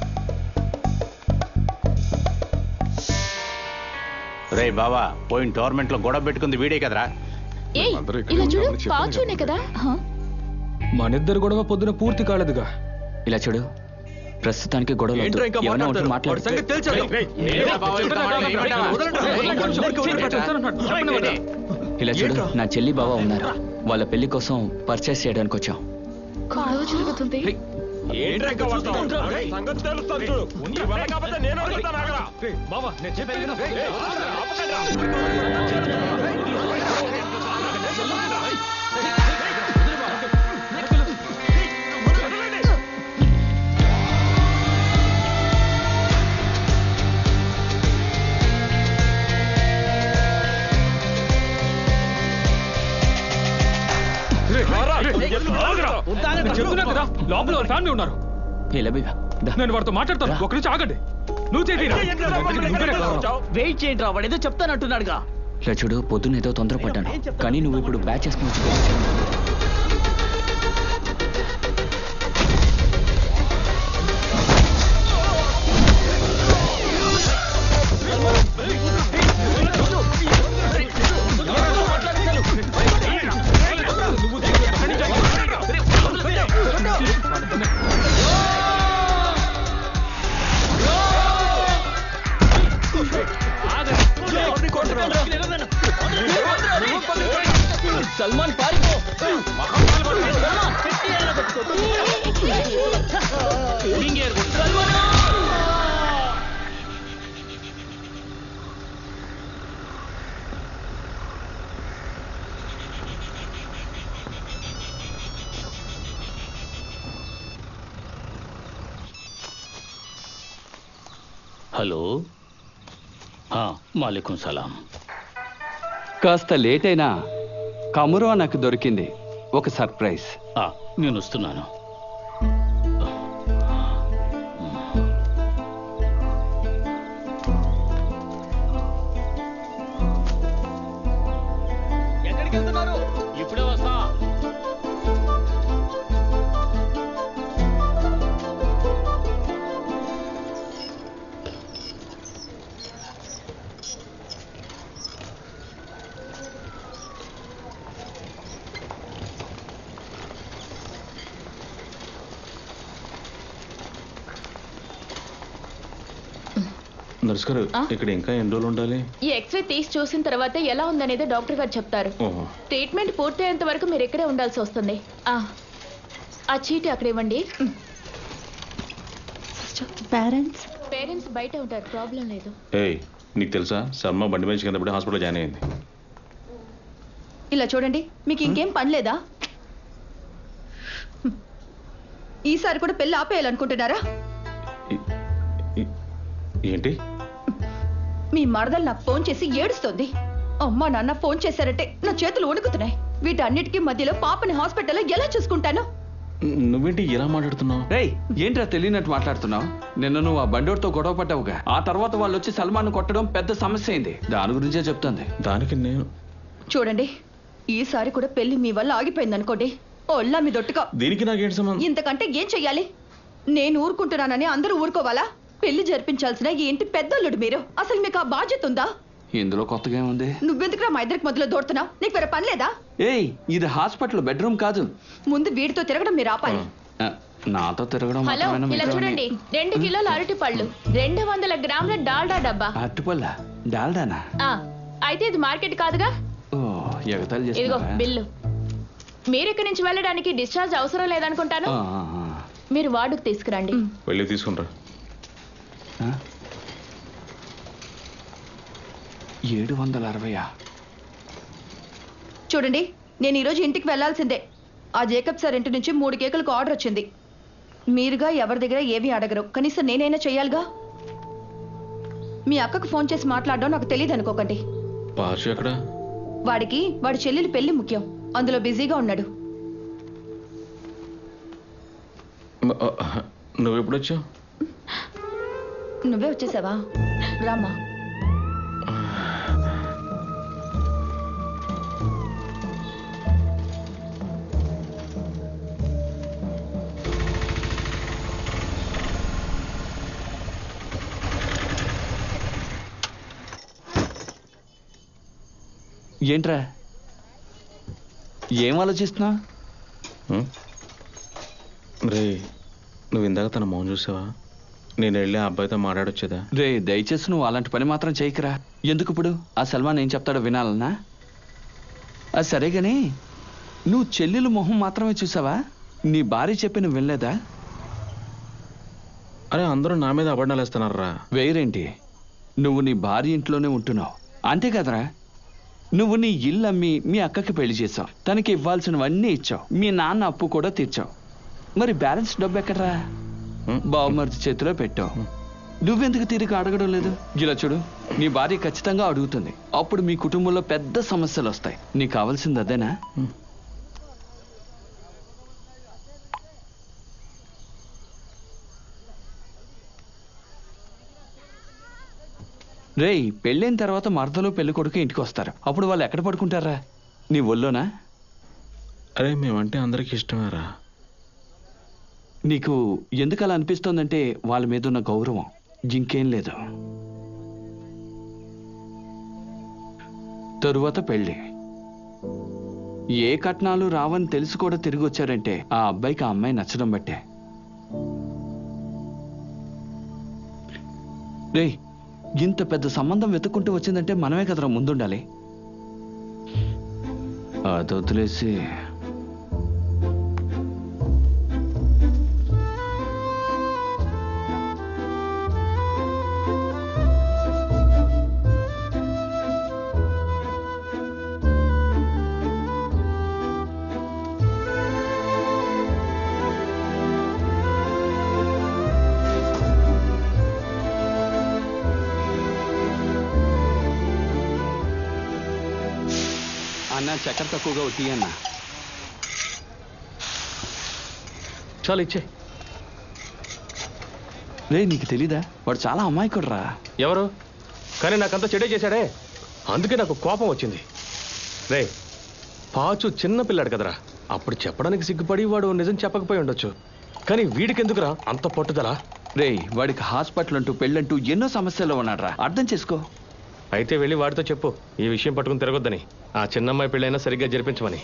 రే బావా, పోయిన టోర్నమెంట్ లో గొడవ పెట్టుకుంది వీడే కదరా? ఏయ్ ఇలా చూడు, పాచునే కదా. మనిద్దరు గొడవ పొద్దున పూర్తి కాలేదుగా. ఇలా చూడు, ప్రస్తుతానికి గొడవలు వద్దు. ఎవరో ఒకరు మాట్లాడు. ఇలా చూడు, నా చెల్లి బావ ఉన్నారు. వాళ్ళ పెళ్లి కోసం పర్చేస్ చేయడానికి వచ్చాం. గొడవ జరుగుతుంది. లోపల ఫ్యామిలీ ఉన్నారు. నేను వాడితో మాట్లాడతాను, ఒక నుంచి ఆగండి. నువ్వు వెయిట్ చేయండి రా, వాడు ఏదో చెప్తానంటున్నాడుగా. ఇలా చూడు, పొద్దున్న ఏదో తొందరపడ్డాను, కానీ నువ్వు ఇప్పుడు బ్యాచ్ చేసుకుని సల్మాన్ పారిపో. హలో, మాలేకుం సలాం. కాస్త లేట్ అయినా కమరువా నాకు దొరికింది, ఒక సర్ప్రైజ్. నేను వస్తున్నాను. ఎక్కడికి వెళ్తున్నారు? ఇప్పుడే వస్తా. నర్స్ గారు, ఇక్కడ ఇంకా ఎన్ని రోజులు ఉండాలి? ఈ ఎక్స్రే తీసి చూసిన తర్వాత ఎలా ఉందనేది డాక్టర్ గారు చెప్తారు. ట్రీట్మెంట్ పూర్తయ్యేంత వరకు మీరు ఇక్కడే ఉండాల్సి వస్తుంది. ఆ చీటీ అక్కడ ఇవ్వండి. పేరెంట్స్ బయట ఉంటారు, ప్రాబ్లం లేదు. ఏయ్, నీకు తెలుసా శర్మ బండి మీద కింద హాస్పిటల్ జాయిన్ అయింది. ఇలా చూడండి, మీకు ఇంకేం పని లేదా? ఈసారి కూడా పెళ్లి ఆపేయాలనుకుంటున్నారా? ఏంటి? మీ మరదలు నాకు ఫోన్ చేసి ఏడుస్తోంది. అమ్మా నాన్న ఫోన్ చేశారంటే నా చేతులు వణుకుతున్నాయి. వీటన్నిటికీ మధ్యలో పాపని హాస్పిటల్లో ఎలా చూసుకుంటాను? నువ్వేంటి ఇలా మాట్లాడుతున్నావు? రేయ్, ఏంట్రా తెలియనట్టు మాట్లాడుతున్నావు? నిన్న నువ్వు ఆ బండోడితో గొడవ పడ్డావుగా, ఆ తర్వాత వాళ్ళు వచ్చి సల్మాన్ కొట్టడం పెద్ద సమస్య అయింది. దాని గురించే చెప్తుంది. దానికి నేను చూడండి, ఈసారి కూడా పెళ్లి మీ వల్ల ఆగిపోయింది అనుకోండి, ఒళ్ళ మీ దొట్టుగా. దీనికి నాకేంటి సంబంధం? ఇంతకంటే ఏం చెయ్యాలి? నేను ఊరుకుంటున్నానని అందరూ ఊరుకోవాలా? పెళ్లి జరిపించాల్సిన ఈ ఇంటి పెద్దల్లుడు మీరు. అసలు మీకు ఆ బాధ్యత ఉందా? ఇందులో కొత్తగా ఏముంది? నువ్వెందుకురా మా ఇద్దరికి మొదలు దూడుతున్నావు? నీకు వేరే పని లేదా? ఏయ్, ఇది హాస్పిటల్ బెడ్రూమ్ కాదు. ముందు వీడితో తిరగడం మీరు ఆపాలి. నాతో తిరగడం హలో, ఇలా చూడండి, 2 కిలోల అరటి పళ్ళు, 200 గ్రాముల డాల్డా డబ్బా. అరటిపళ్ళ డాల్డానా? అయితే ఇది మార్కెట్ కాదుగా. ఓ, ఎగతాళి ఇదిగో చేస్తున్నావా? బిల్లు. మీరు ఇక్కడి నుంచి వెళ్ళడానికి డిశ్చార్జ్ అవసరం లేదనుకుంటాను. మీరు వార్డుకు తీసుకురండి. వెళ్ళి తీసుకుంటా. 760. చూడండి, నేను ఈరోజు ఇంటికి వెళ్లాల్సిందే. ఆ జేకబ్ సార్ ఇంటి నుంచి 3 కేకులకు ఆర్డర్ వచ్చింది. మీరుగా ఎవరి దగ్గర ఏమీ అడగరు, కనీసం నేనైనా చెయ్యాలిగా. మీ అక్కకు ఫోన్ చేసి మాట్లాడడం నాకు తెలియదు అనుకోకండి. పార్షి ఎక్కడ? వాడికి వాడి చెల్లెలి పెళ్లి ముఖ్యం, అందులో బిజీగా ఉన్నాడు. నువ్వు ఎప్పుడు వచ్చావు? నువ్వే వచ్చేసావా? రామ్మా. ఏంట్రా ఏం ఆలోచిస్తున్నా? రే నువ్వు ఇందాక తన మౌన్ చూసావా? నేను వెళ్ళి ఆ అబ్బాయితో మాట్లాడొచ్చేదా? రే దయచేసి నువ్వు అలాంటి పని మాత్రం చేయకురా. ఎందుకు ఇప్పుడు ఆ సల్మాన్ ఏం చెప్తాడో వినాలన్నా? అది సరే గానీ నువ్వు చెల్లెలు మొహం మాత్రమే చూసావా? నీ భార్య చెప్పి నువ్వు వినలేదా? అరే అందరూ నా మీద అబద్ధాలు వేస్తున్నారా? వేరేంటి, నువ్వు నీ భార్య ఇంట్లోనే ఉంటున్నావు అంతే కదరా. నువ్వు నీ ఇల్లు అమ్మి మీ అక్కకి పెళ్లి చేసావు, తనకి ఇవ్వాల్సినవన్నీ ఇచ్చావు, మీ నాన్న అప్పు కూడా తీర్చావు. మరి బ్యాలెన్స్ డబ్బు ఎక్కడరా? బావమరిది చేతిలో పెట్టావు. నువ్వెందుకు తిరిగి అడగడం లేదు? ఇలా చూడు, నీ భార్య ఖచ్చితంగా అడుగుతుంది. అప్పుడు మీ కుటుంబంలో పెద్ద సమస్యలు వస్తాయి. నీకు కావాల్సింది అదేనా? రేయ్ పెళ్ళైన తర్వాత మరదలు పెళ్లి కొడుకు ఇంటికి వస్తారు. అప్పుడు వాళ్ళు ఎక్కడ పడుకుంటారా? నీ ఒళ్ళోనా? అరే మేమంటే అందరికి ఇష్టమేరా. నీకు ఎందుకు అలా అనిపిస్తోందంటే వాళ్ళ మీద ఉన్న గౌరవం, ఇంకేం లేదు. తరువాత పెళ్ళి. ఏ కట్నాలు రావని తెలిసి కూడా తిరిగి వచ్చారంటే ఆ అబ్బాయికి ఆ అమ్మాయి నచ్చడం బట్టే. రేయ్ ఇంత పెద్ద సంబంధం వెతుక్కుంటూ వచ్చిందంటే మనమే కదరా ముందుండాలి. అది వదిలేసి అన్న చక్కెర తక్కువగా ఒకటి అన్న. చాలు ఇచ్చే. రే నీకు తెలీదా, వాడు చాలా అమాయకుడు రా. ఎవరు? కానీ నాకంతా చెడే చేశాడే, అందుకే నాకు కోపం వచ్చింది. రే పాచు చిన్న పిల్లాడు కదరా, అప్పుడు చెప్పడానికి సిగ్గుపడి వాడు నిజం చెప్పకపోయి ఉండొచ్చు. కానీ వీడికెందుకురా అంత పట్టుదల? రే వాడికి హాస్పిటల్ అంటూ పెళ్ళంటూ ఎన్నో సమస్యల్లో ఉన్నాడు రా, అర్థం చేసుకో. అయితే వెళ్ళి వాడితో చెప్పు ఈ విషయం పట్టుకుని తిరగొద్దని, ఆ చిన్నమ్మాయి పెళ్ళైనా సరిగ్గా జరిపించమని.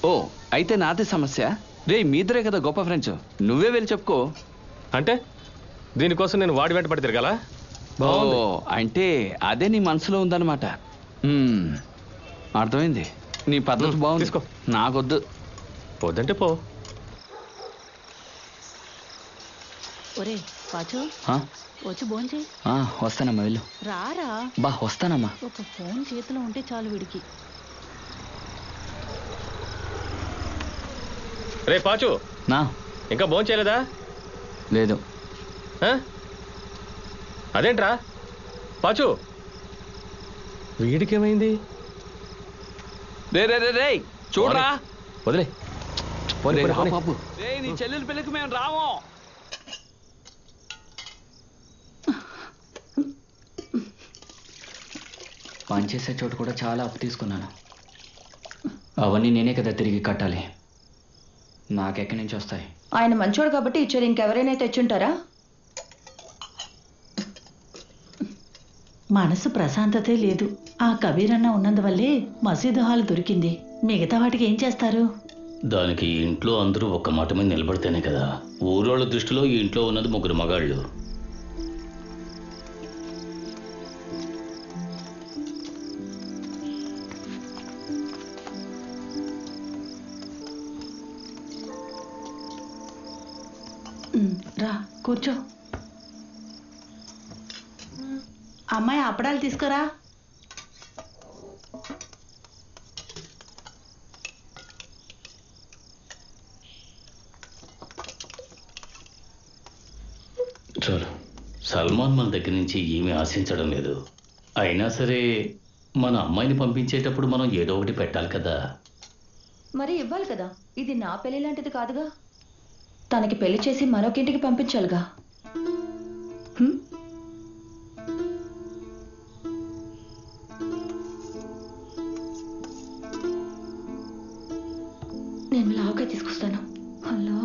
ఓ అయితే నాదే సమస్య? రే మీ ఇద్దరే కదా గొప్ప ఫ్రెండ్స్, నువ్వే వెళ్ళి చెప్పుకో. అంటే దీనికోసం నేను వాడి వెంట పడి తిరగాలా? ఓ అంటే అదే నీ మనసులో ఉందన్నమాట. అర్థమైంది. నీ పద్ధతి బాగుంది, తీసుకో. నాకొద్దు. వద్దంటే పో. ఒరే పాచు వచ్చి భోంచేయి. వస్తానమ్మా వెళ్ళు. రారా బా వస్తానమ్మా. ఒక ఫోన్ చేతిలో ఉంటే చాలు వీడికి. రే పాచు నా ఇంకా భోంచేయలేదా? లేదు. అదేంట్రా పాచు, వీడికేమైంది? రే రే రే రే చూడరా. వదిలే బాబు, రే నీ చెల్లెల పెళ్ళికి మేము రాము. పనిచేసే చోటు కూడా చాలా అప్పు తీసుకున్నాను. అవన్నీ నేనే కదా తిరిగి కట్టాలి. నాకెక్కడి నుంచి వస్తాయి? ఆయన మంచోడు కాబట్టి ఇచ్చారు, ఇంకెవరైనా తెచ్చుంటారా? మనసు ప్రశాంతతే లేదు. ఆ కబీరన్న ఉన్నందువల్లే మసీదు హాల్ దొరికింది. మిగతా వాటికి ఏం చేస్తారు? దానికి ఇంట్లో అందరూ ఒక్క మాట మీద నిలబడితేనే కదా. ఊరోళ్ళ దృష్టిలో ఈ ఇంట్లో ఉన్నది 3 మగాళ్ళు. రా కూర్చో. అమ్మాయి అప్పడాలు తీసుకురా. చాలు. సల్మాన్ మన దగ్గర నుంచి ఏమీ ఆశించడం లేదు. అయినా సరే మన అమ్మాయిని పంపించేటప్పుడు మనం ఏదో ఒకటి పెట్టాలి కదా. మరి ఇవ్వాలి కదా, ఇది నా పెళ్లి లాంటిది కాదుగా. తనకి పెళ్లి చేసి మరొకింటికి పంపించాలిగా. నేను లావుగా తీసుకొస్తాను. హలో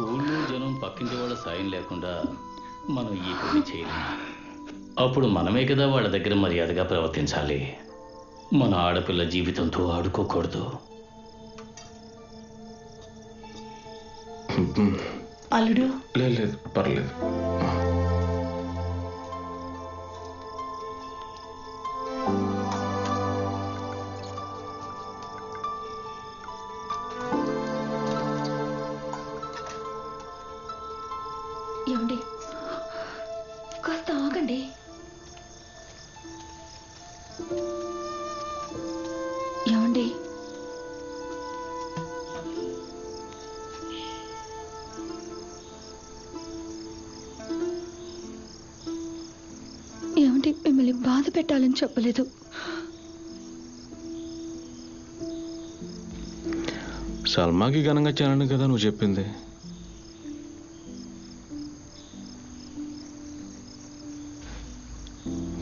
ఊళ్ళో జనం పక్కింటి వాళ్ళ సాయం లేకుండా మనం ఈ పని చేయలేం. అప్పుడు మనమే కదా వాళ్ళ దగ్గర మర్యాదగా ప్రవర్తించాలి. మన ఆడపిల్ల జీవితంతో ఆడుకోకూడదు. అల్లుడు లేదు పర్లేదు. ఏమండి కాస్త ఆగండి. ఏమండి ఏమండి మిమ్మల్ని బాధ పెట్టాలని చెప్పలేదు. సల్మాకి ఘనంగా చేయాలని కదా నువ్వు చెప్పింది.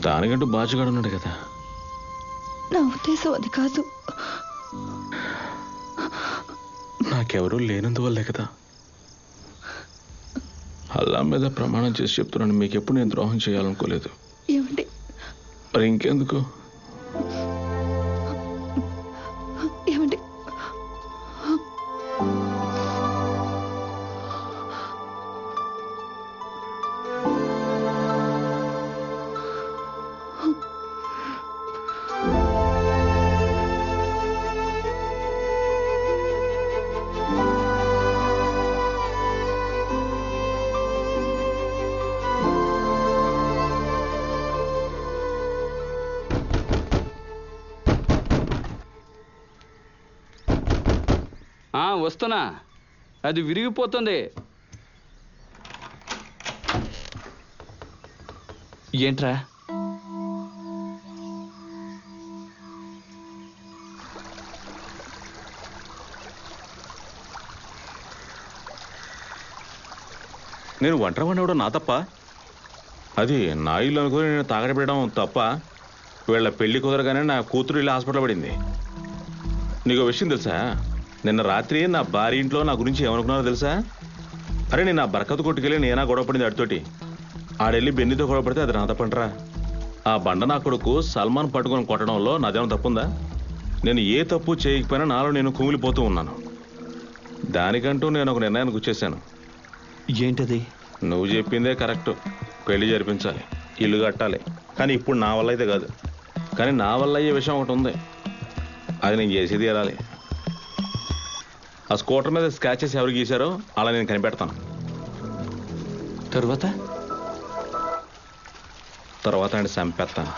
దానికంటూ బాచుగాడు ఉన్నాడు కదా. నా ఉద్దేశం అది కాదు. నాకెవరూ లేనందువల్లే కదా. అల్లా మీద ప్రమాణం చేసి చెప్తున్నాను, మీకెప్పుడు నేను ద్రోహం చేయాలనుకోలేదు. ఏమండి మరి ఇంకెందుకు? ఏమండి వస్తున్నా, అది విరిగిపోతుంది. ఏంట్రా? నేను ఒంటరి వాడినవడం నా తప్ప? అది నా ఇల్లు అనుకుని నేను తాగడపెట్టడం తప్ప? వీళ్ళ పెళ్లి కుదరగానే నా కూతురు ఇల్లు హాస్పిటల్ పడింది. నీకు విషయం తెలుసా? నిన్న రాత్రి నా భార్య ఇంట్లో నా గురించి ఏమనుకున్నారో తెలుసా? అరే నేను నా బరకతు కొట్టుకెళ్ళి నేనా గొడవపడింది అడితోటి. ఆడెళ్ళి బెన్నితో గొడవపడితే అది నా తప్పంటరా? ఆ బండ నా కొడుకు సల్మాన్ పట్టుకొని కొట్టడంలో నాదేమైనా తప్పుందా? నేను ఏ తప్పు చేయకపోయినా నాలో నేను కుమిలిపోతూ ఉన్నాను. దానికంటూ నేను ఒక నిర్ణయానికి వచ్చేసాను. ఏంటది? నువ్వు చెప్పిందే కరెక్ట్. పెళ్లి జరిపించాలి, ఇల్లు కట్టాలి. కానీ ఇప్పుడు నా వల్ల అయితే కాదు. కానీ నా వల్ల అయ్యే విషయం ఒకటి ఉంది, అది నేను చేసేది వెళ్ళాలి. ఆ స్కూటర్ మీద స్క్రాచెస్ ఎవరు గీశారో అలా నేను కనిపెడతాను. తర్వాత అంటే చంపేస్తాను.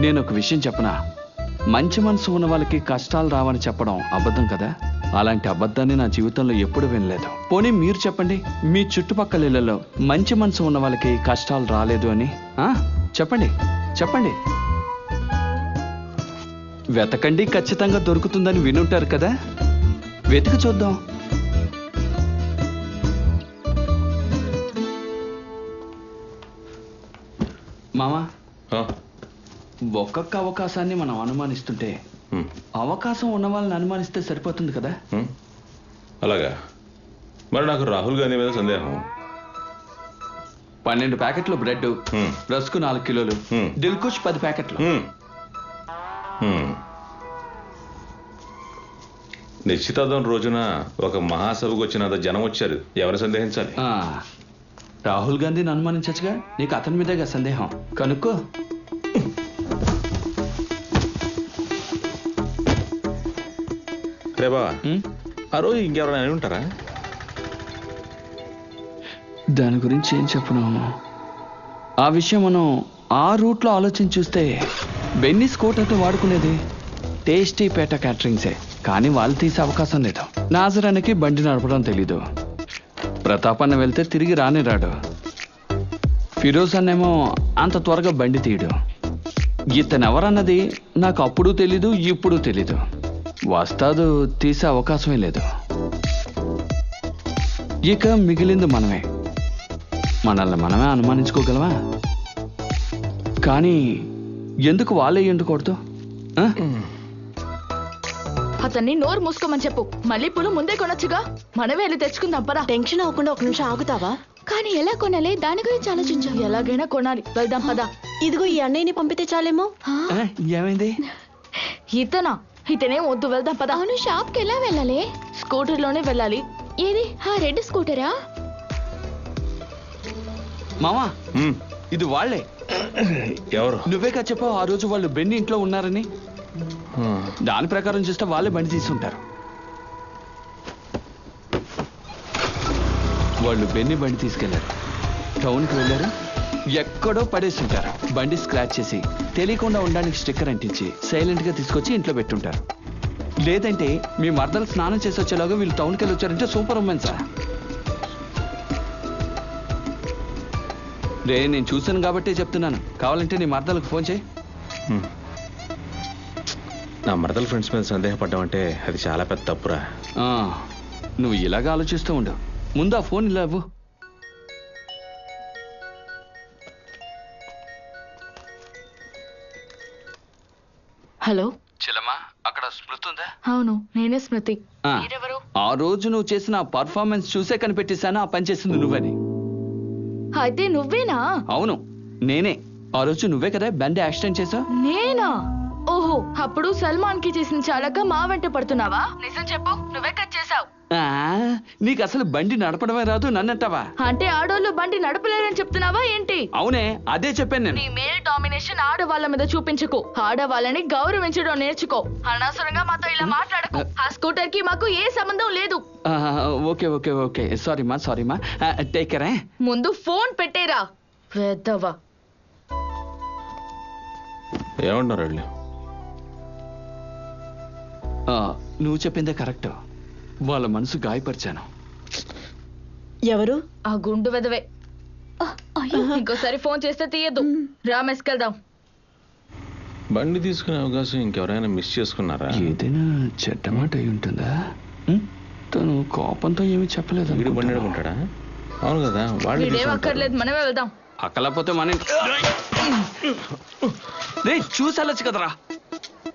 నేను ఒక విషయం చెప్పనా? మంచి మనసు ఉన్న వాళ్ళకి కష్టాలు రావని చెప్పడం అబద్ధం కదా. అలాంటి అబద్ధాన్ని నా జీవితంలో ఎప్పుడు వినలేదు. పోనీ మీరు చెప్పండి, మీ చుట్టుపక్కల ఇళ్లలో మంచి మనసు ఉన్న వాళ్ళకి కష్టాలు రాలేదు అని. చెప్పండి చెప్పండి. వెతకండి, ఖచ్చితంగా దొరుకుతుందని వినుంటారు కదా. వెతికి చూద్దాం. మామా, ఒక్కొక్క అవకాశాన్ని మనం అనుమానిస్తుంటే అవకాశం ఉన్న వాళ్ళని అనుమానిస్తే సరిపోతుంది కదా. అలాగా? మరి నాకు రాహుల్ గాంధీ మీద సందేహం. 12 ప్యాకెట్లు బ్రెడ్, రస్కు 4 కిలోలు, దిల్కుష్ 10 ప్యాకెట్లు. నిశ్చితార్థం రోజున ఒక మహాసభకు వచ్చినంత జనం వచ్చారు. ఎవరు సందేహించాలి? రాహుల్ గాంధీని అనుమానించచ్చుగా. నీకు అతని మీదేగా సందేహం. కనుక్కో. రే బావా, ఆ రోజు ఇంకెవరైనా అని ఉంటారా? దాని గురించి ఏం చెప్పను. ఆ విషయం మనం ఆ రూట్లో ఆలోచించి చూస్తే బెన్నీ స్కూటర్తో వాడుకునేది టేస్టీ పేట క్యాటరింగ్సే. కానీ వాళ్ళు తీసే అవకాశం లేదు. నాజరానికి బండి నడపడం తెలీదు. ప్రతాప్ అన్న వెళ్తే తిరిగి రాని రాడు. ఫిరోజ్ అన్నేమో అంత త్వరగా బండి తీయడు. ఇతనెవరన్నది నాకు అప్పుడు తెలీదు, ఇప్పుడు తెలీదు. వస్తాదు తీసే అవకాశమే లేదు. ఇక మిగిలింది మనమే. మనల్ని మనమే అనుమానించుకోగలవా? కానీ ఎందుకు వాళ్ళే ఎండుకూడదు? అతన్ని నోరు మూసుకోమని చెప్పు. మళ్ళీ పూలు ముందే కొనొచ్చుగా, మనమే వెళ్ళి తెచ్చుకుందాం పదా. టెన్షన్ అవ్వకుండా ఒక నిమిషం ఆగుతావా? కానీ ఎలా కొనాలి, దాని గురించి ఆలోచించు. ఎలాగైనా కొనాలి, వెళ్దాం పదా. ఇదిగో ఈ అన్నయ్యని పంపితే చాలేమో. ఏమైంది? ఇతనే వద్దు, వెళ్దాం పదా. అవును, షాప్ కి ఎలా వెళ్ళాలి? స్కూటర్ లోనే వెళ్ళాలి. ఏది ఆ రెడ్ స్కూటరా? మామా ఇది వాళ్ళే. ఎవరు? నువ్వేగా చెప్పావు ఆ రోజు వాళ్ళు బెన్ని ఇంట్లో ఉన్నారని. దాని ప్రకారం చూస్తే వాళ్ళే బండి తీసుంటారు. వాళ్ళు బెన్ని బండి తీసుకెళ్లారు, టౌన్కి వెళ్ళారు, ఎక్కడో పడేస్తుంటారు. బండి స్క్రాచ్ చేసి తెలియకుండా ఉండడానికి స్టిక్కర్ అంటించి సైలెంట్ గా తీసుకొచ్చి ఇంట్లో పెట్టుంటారు. లేదంటే మీ మర్దలు స్నానం చేసి వచ్చేలాగా వీళ్ళు టౌన్కి వెళ్ళి వచ్చారంటే సూపర్ ఉమెన్ సార్. రే నేను చూశాను కాబట్టి చెప్తున్నాను, కావాలంటే నీ మర్దలకు ఫోన్ చేయి. నా మరదల ఫ్రెండ్స్ మీద సందేహపడ్డామంటే అది చాలా పెద్ద తప్పురా. నువ్వు ఇలాగా ఆలోచిస్తూ ఉండు. ముందు ఆ ఫోన్ ఇలా ఇవ్వు. హలో చెల్లమ్మా, అక్కడ స్మృతి ఉందా? అవును, నేనే స్మృతి. ఆ రోజు నువ్వు చేసిన పర్ఫార్మెన్స్ చూసే కనిపెట్టేశాను ఆ పని చేసింది నువ్వని. అయితే నువ్వేనా? అవును నేనే. ఆ రోజు నువ్వే కదా బండి యాక్సిడెంట్ చేసావు. నేనా? ఓహో, అప్పుడు సల్మాన్ కి చేసిన చాలక మా వెంట పడుతున్నావా? నిజం చెప్పు, నువ్వే కట్ చేసావు. నీకు అసలు బండి నడపడమే రాదు, నన్నంటావా? అంటే ఆడోళ్ళు బండి నడపలేరని చెప్తున్నావా ఏంటి? అవునే, అదే చెప్పాను నేను. నీ మేల్ డామినేషన్ ఆడవాళ్ళ మీద చూపించుకో, ఆడవాళ్ళని గౌరవించడం నేర్చుకో. అనవసరంగా మాతో ఇలా మాట్లాడకు. ఆ స్కూటర్ కి మాకు ఏ సంబంధం లేదు. ఓకే ఓకే ఓకే, సారీమా సారీమా, టేక్ కేర్. ముందు ఫోన్ పెట్టేరా వెద్దవా. ఏమన్నారు వాళ్ళు? నువ్వు చెప్పిందే కరెక్ట్. వాళ్ళ మనసు గాయపరిచాను. ఎవరు? ఆ గుండు వెదవే. ఇంకోసారి ఫోన్ చేస్తే తీయద్దు. రామేసుకెళ్దాం. బండి తీసుకునే అవకాశం ఇంకెవరైనా మిస్ చేసుకున్నారా? ఏదైనా చెడ్డ మాట అయి ఉంటుందా? తను కోపంతో ఏమీ చెప్పలేదు. వీడు బండి నడుపుకుంటాడా? అవును కదా, వీడేం అక్కర్లేదు, మనమే వెళ్దాం. అక్కలేకపోతే మన చూసి వెళ్ళొచ్చు కదరా.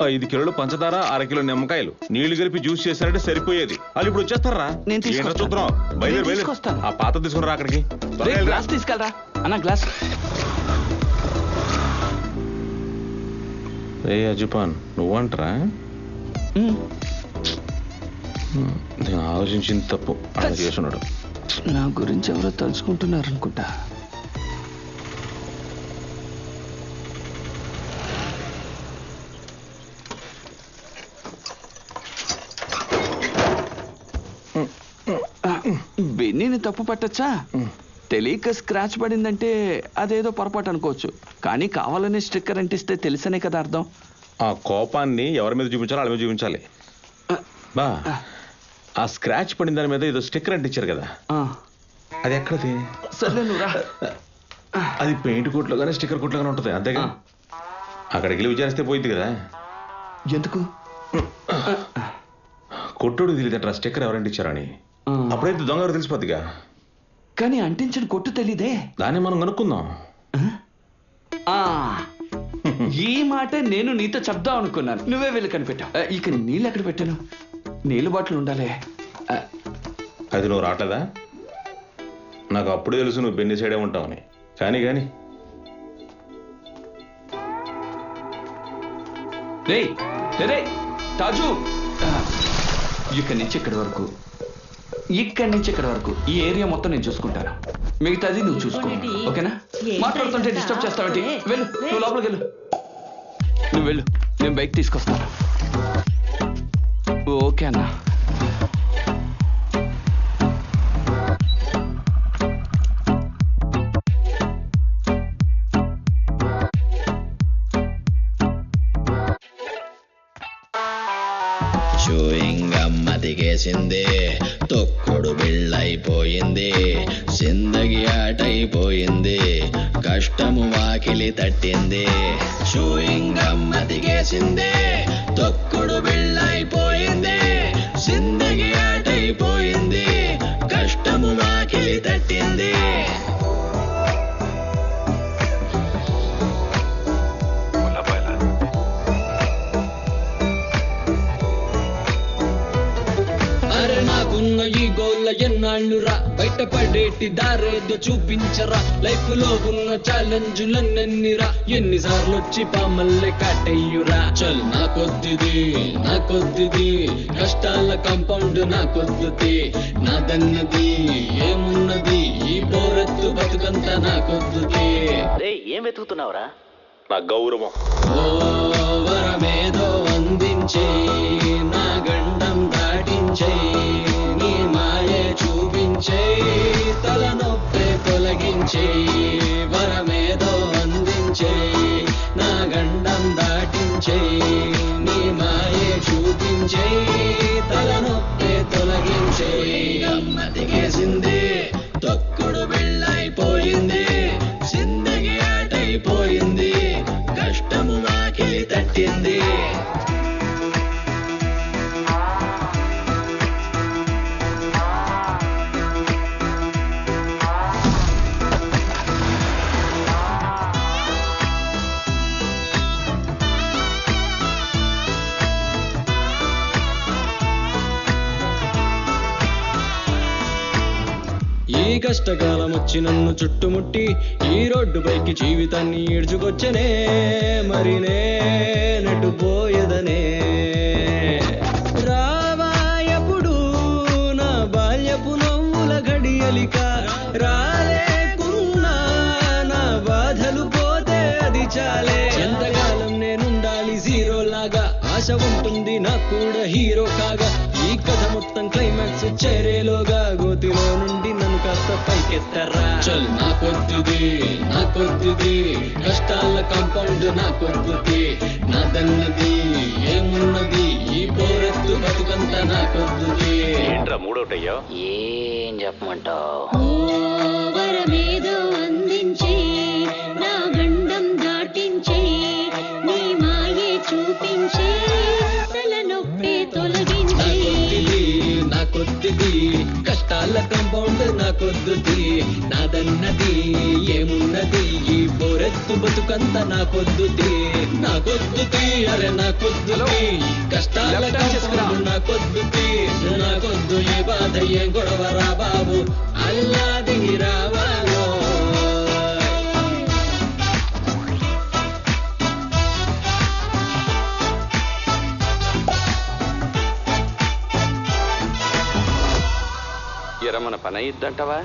5 కిలోలు పంచదార, 1/2 కిలో నిమ్మకాయలు, నీళ్లు కలిపి జ్యూస్ చేశారంటే సరిపోయేది. వాళ్ళు ఇప్పుడు వచ్చేస్తారా? నేను చూద్దాం. బయలుదేరి ఆ పాత తీసుకురా అక్కడికి. గ్లాస్ తీసుకెళ్ళరా అన్న, గ్లాస్. రే అజుపాన్, నువ్వంటరా? నేను ఆలోచించింది తప్పు. అలా చేసున్నాడు. నా గురించి ఎవరో తలుచుకుంటున్నారనుకుంటా. బెన్నీని తప్పు పట్టచ్చా? తెలియక స్క్రాచ్ పడిందంటే అదేదో పొరపాటు అనుకోవచ్చు, కానీ కావాలనే స్టిక్కర్ అంటిస్తే తెలిసనే కదా అర్థం. ఆ కోపాన్ని ఎవరి మీద చూపించాలో వాళ్ళ మీద చూపించాలి. బా, ఆ స్క్రాచ్ పడిన దాని మీద ఏదో స్టిక్కర్ అంటించారు కదా, అది ఎక్కడది? సర్లే నువ్వు రా. అది పెయింట్ కోట్లో కానీ స్టిక్కర్ కోట్లో కానీ ఉంటుంది, అంతేగా? అక్కడికి వెళ్ళి విచారిస్తే పోయింది కదా. ఎందుకు? కొట్టుడు తెలియదంటారా స్టిక్కర్ ఎవరంటించారని. అప్పుడైతే దొంగ తెలిసిపోద్దిగా. కానీ అంటించిన కొట్టు తెలీదే. దాన్ని మనం కనుక్కుందాం. ఈ మాట నేను నీతో చెప్దాం అనుకున్నాను, నువ్వే వెళ్ళి కనిపెట్టావు. ఇక నీళ్ళు ఎక్కడ పెట్టాను? నీళ్ళు బాటిల్ ఉండాలి. అది నువ్వు రావట్లేదా? నాకు అప్పుడే తెలుసు నువ్వు బెన్ని సైడే ఉంటావని. కానీ తాజు, ఇక్కడి నుంచి ఇక్కడి వరకు, ఈ ఏరియా మొత్తం నేను చూసుకుంటాను. మిగతాది నువ్వు చూసుకో, ఓకేనా? మాట్లాడుతుంటే డిస్టర్బ్ చేస్తావంటి. వెళ్ళు, నువ్వు లోపలికి వెళ్ళు. నువ్వు వెళ్ళు, నేను బైక్ తీసుకొస్తాను. ఓకే అన్నా. దిగేసింది, తొక్కుడు బిళ్ళైపోయింది, జిందగి ఆటైపోయింది, కష్టము వాకి వాకిలి తట్టింది షూయింగమ్మ దిగేసింది తొక్కుడు బిళ్ళైపోయింది జిందగీ ఆటైపోయింది కష్టము వాకిలి తట్టింది నాకున్న ఈ గోళ్ళ ఎన్నాళ్ళురా బయటపడేటి దారేదో చూపించరా లైఫ్ లో ఉన్న ఛాలెంజులన్నెన్నిరా ఎన్నిసార్లు వచ్చి పామల్లే కాటయ్యురా చల్ నాకొద్దిది కష్టాల కాంపౌండ్ నాకొద్దుది నాదన్నది ఏమున్నది ఈ బోరెత్తు బతుకంతా నాకొద్దుది ఏం వెతుకుతున్నావురా? నా గౌరవం. ఓ వరమేదో అందించే నా గండం దాటించే నీ మాయే చూపించే తలనొప్పే తొలగించే వరమేదో అందించే నా గండం దాటించే నీ మాయే చూపించే తలనొప్పే తొలగించే అమ్మ దిగేసింది తొక్కుడు బిళ్ళైపోయింది జిందగీ ఆటైపోయింది కష్టము వాకిలి తట్టింది ఈ కష్టకాలం వచ్చి నన్ను చుట్టుముట్టి ఈ రోడ్డు పైకి జీవితాన్ని ఈడ్చుకొచ్చనే మరి నెట్టుపోయేదనే రావాయప్పుడు నా బాల్యపు నవ్వుల గడియలిక రాలేకున్నా నా బాధలు పోతే అది చాలే ఎంతకాలం నేనుండాలి జీరో లాగా ఆశ ఉంటుంది నాకు కూడా హీరో కాగా ఈ కథ మొత్తం క్లైమాక్స్ చేరేలోగా గోతిలో నుండి నన్ను కాస్త పైకెత్తరా చల్ నాకొద్దుది కష్టాల కాంపౌండ్ నాకొద్దుది నాదన్నది ఏమున్నది ఈ పోరెత్తు బతుకంతా నాకొద్దుది ఏంట్రా మూడోటయ్యా? ఏం చెప్పమంటావు? వరమేదో అందించే నా గండం దాటించే నీ మాయే చూపించే తలనొప్పే తొలగించే నాకొద్దుది కష్టాల కాంపౌండ్ నాకొద్దుది నాదన్నది ఏమున్నది ఈ పోరెత్తు బతుకంతా నాకొద్దుది అరే నాకొద్దుది కష్టాల కాంపౌండ్ నాకొద్దుది నాకొద్దు ఏ బాధ ఏం గొడవరా బాబు అల్లా దిగి రావాలో మన పని అయ్యిద్దంటావా?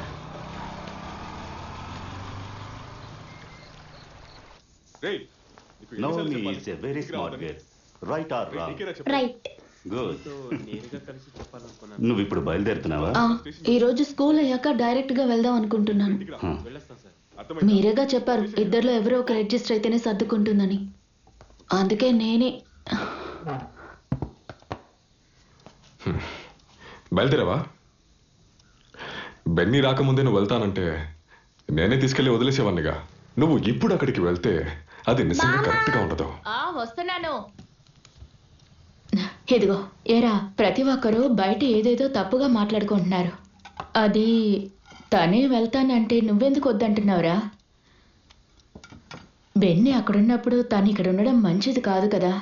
Naomi is a very smart girl. Right or wrong? Right. Good. నువ్వు ఇప్పుడు బయలుదేరుతున్నావా? ఈ రోజు స్కూల్ అయ్యాక డైరెక్ట్ గా వెళ్దాం అనుకుంటున్నాను. మీరేగా చెప్పారు ఇద్దరిలో ఎవరో ఒకరు అడ్జస్ట్ అయితేనే సర్దుకుంటుందని. అందుకే నేనే. బయలుదేరావా? బెన్నీ రాకముందే నువ్వు వెళ్తానంటే నేనే తీసుకెళ్లి వదిలేసేవాడినిగా. నువ్వు ఇప్పుడు అక్కడికి వెళ్తే అది నిజంగా కరెక్ట్ గా ఉండదు. వస్తున్నాను. ఇదిగో ఏరా, ప్రతి ఒక్కరూ బయట ఏదేదో తప్పుగా మాట్లాడుకుంటున్నారు. అది తనే వెళ్తానంటే నువ్వెందుకు వద్దంటున్నావురా? బెన్నీ అక్కడున్నప్పుడు తను ఇక్కడ ఉండడం మంచిది కాదు కదా.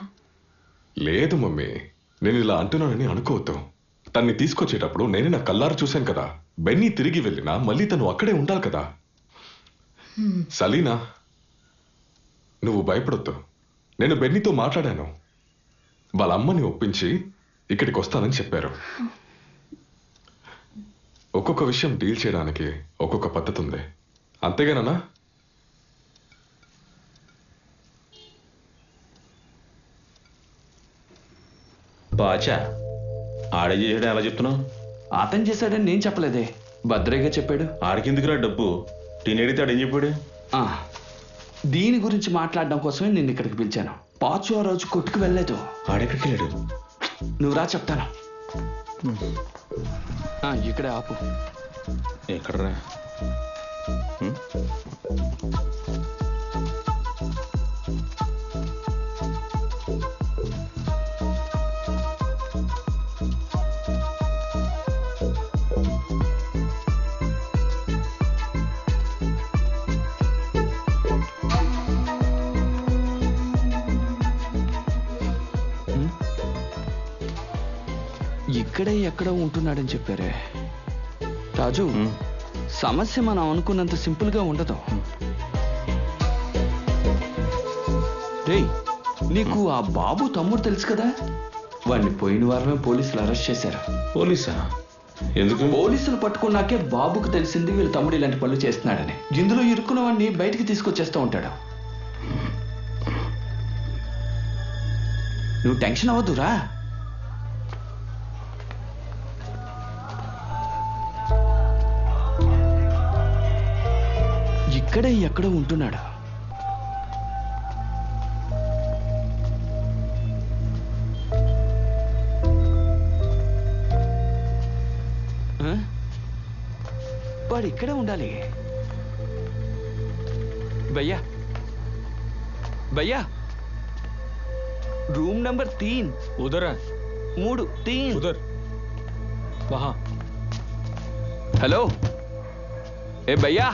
లేదు మమ్మీ, నేను ఇలా అంటున్నానని అనుకోవద్దు. తన్ని తీసుకొచ్చేటప్పుడు నేనే నా కల్లారు చూశాను కదా. బెన్నీ తిరిగి వెళ్ళినా మళ్ళీ తను అక్కడే ఉండాలి కదా. సలీనా, నువ్వు భయపడొద్దు. నేను బెన్నీతో మాట్లాడాను. వాళ్ళ అమ్మని ఒప్పించి ఇక్కడికి వస్తానని చెప్పారు. ఒక్కొక్క విషయం డీల్ చేయడానికి ఒక్కొక్క పద్ధతి ఉంది. అంతేగానన్నా? బాచా ఆడే చేసాడు ఎలా చెప్తున్నావు? అతను చేశాడని నేను చెప్పలేదే, భద్రయ్యగా చెప్పాడు. ఆడికెందుకురా డబ్బు? టీనేడితే ఆడేం చెప్పాడు? దీని గురించి మాట్లాడడం కోసమే నేను ఇక్కడికి పిలిచాను. పాచు ఆ రోజు కొట్టుకు వెళ్ళలేదు. ఆడెక్కడికి వెళ్ళాడు? నువ్వు రా చెప్తాను. ఇక్కడే ఆపు. ఎక్కడరా? ఇక్కడే ఎక్కడో ఉంటున్నాడని చెప్పారే రాజు. సమస్య మనం అనుకున్నంత సింపుల్ గా ఉండదు. రేయ్, నీకు ఆ బాబు తమ్ముడు తెలుసు కదా? వాడిని పోయిన వారమే పోలీసులు అరెస్ట్ చేశారు. పోలీసా? ఎందుకు? పోలీసులు పట్టుకున్నాకే బాబుకు తెలిసింది వీళ్ళ తమ్ముడు ఇలాంటి పనులు చేస్తున్నాడని. ఇందులో ఇరుక్కున్న వాడిని బయటికి తీసుకొచ్చేస్తూ ఉంటాడు. నువ్వు టెన్షన్ అవ్వద్దురా. ఇక్కడే ఎక్కడో ఉంటున్నాడు. వాడు ఇక్కడే ఉండాలి. భయ్యా భయ్యా, रूम नंबर 3 उधर है। 3 उधर वहां। हेलो ए भैया,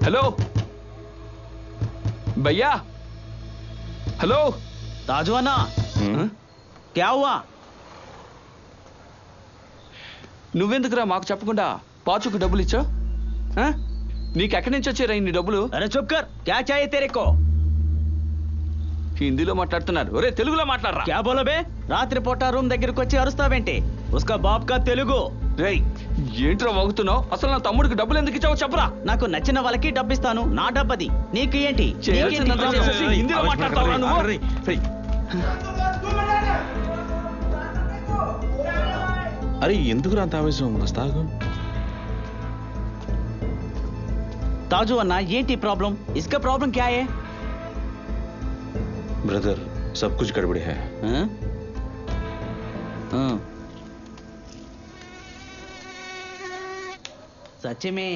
हेलो भैया, हेलो ताजू अन्ना, क्या हुआ? నువ్వెందుకురా మాకు చెప్పకుండా పాచుకు డబ్బులు ఇచ్చావు? నీకు ఎక్కడి నుంచి వచ్చారా ఇన్ని డబ్బులు? అరే చుప్ కర్, క్యా చాహియే తేరేకో? హిందీలో మాట్లాడుతున్నారు. ఒరే తెలుగులో మాట్లాడరా. క్యా బోలో బే? రాత్రి పూట రూమ్ దగ్గరికి వచ్చి అరుస్తావేంటి? ఉస్కా బాప్ కా తెలుగు. రేయ్, ఏంట్రా వాగుతున్నావు? అసలు నా తమ్ముడికి డబ్బులు ఎందుకు ఇచ్చావో చెప్పరా. నాకు నచ్చిన వాళ్ళకి డబ్బిస్తాను, నా డబ్బది. నీకు ఏంటి? చేయాల్సిందంతా చేసేసి హిందీలో మాట్లాడతావురా నువ్వు? అరే ఎందుకు అంత ఆవేశం? వస్తాగు. ताजू अन्ना, ఏంటి ప్రాబ్లం? इसका प्रॉब्लम क्या है? ब्रदर, सब कुछ गड़बड़ है. సత్యమే,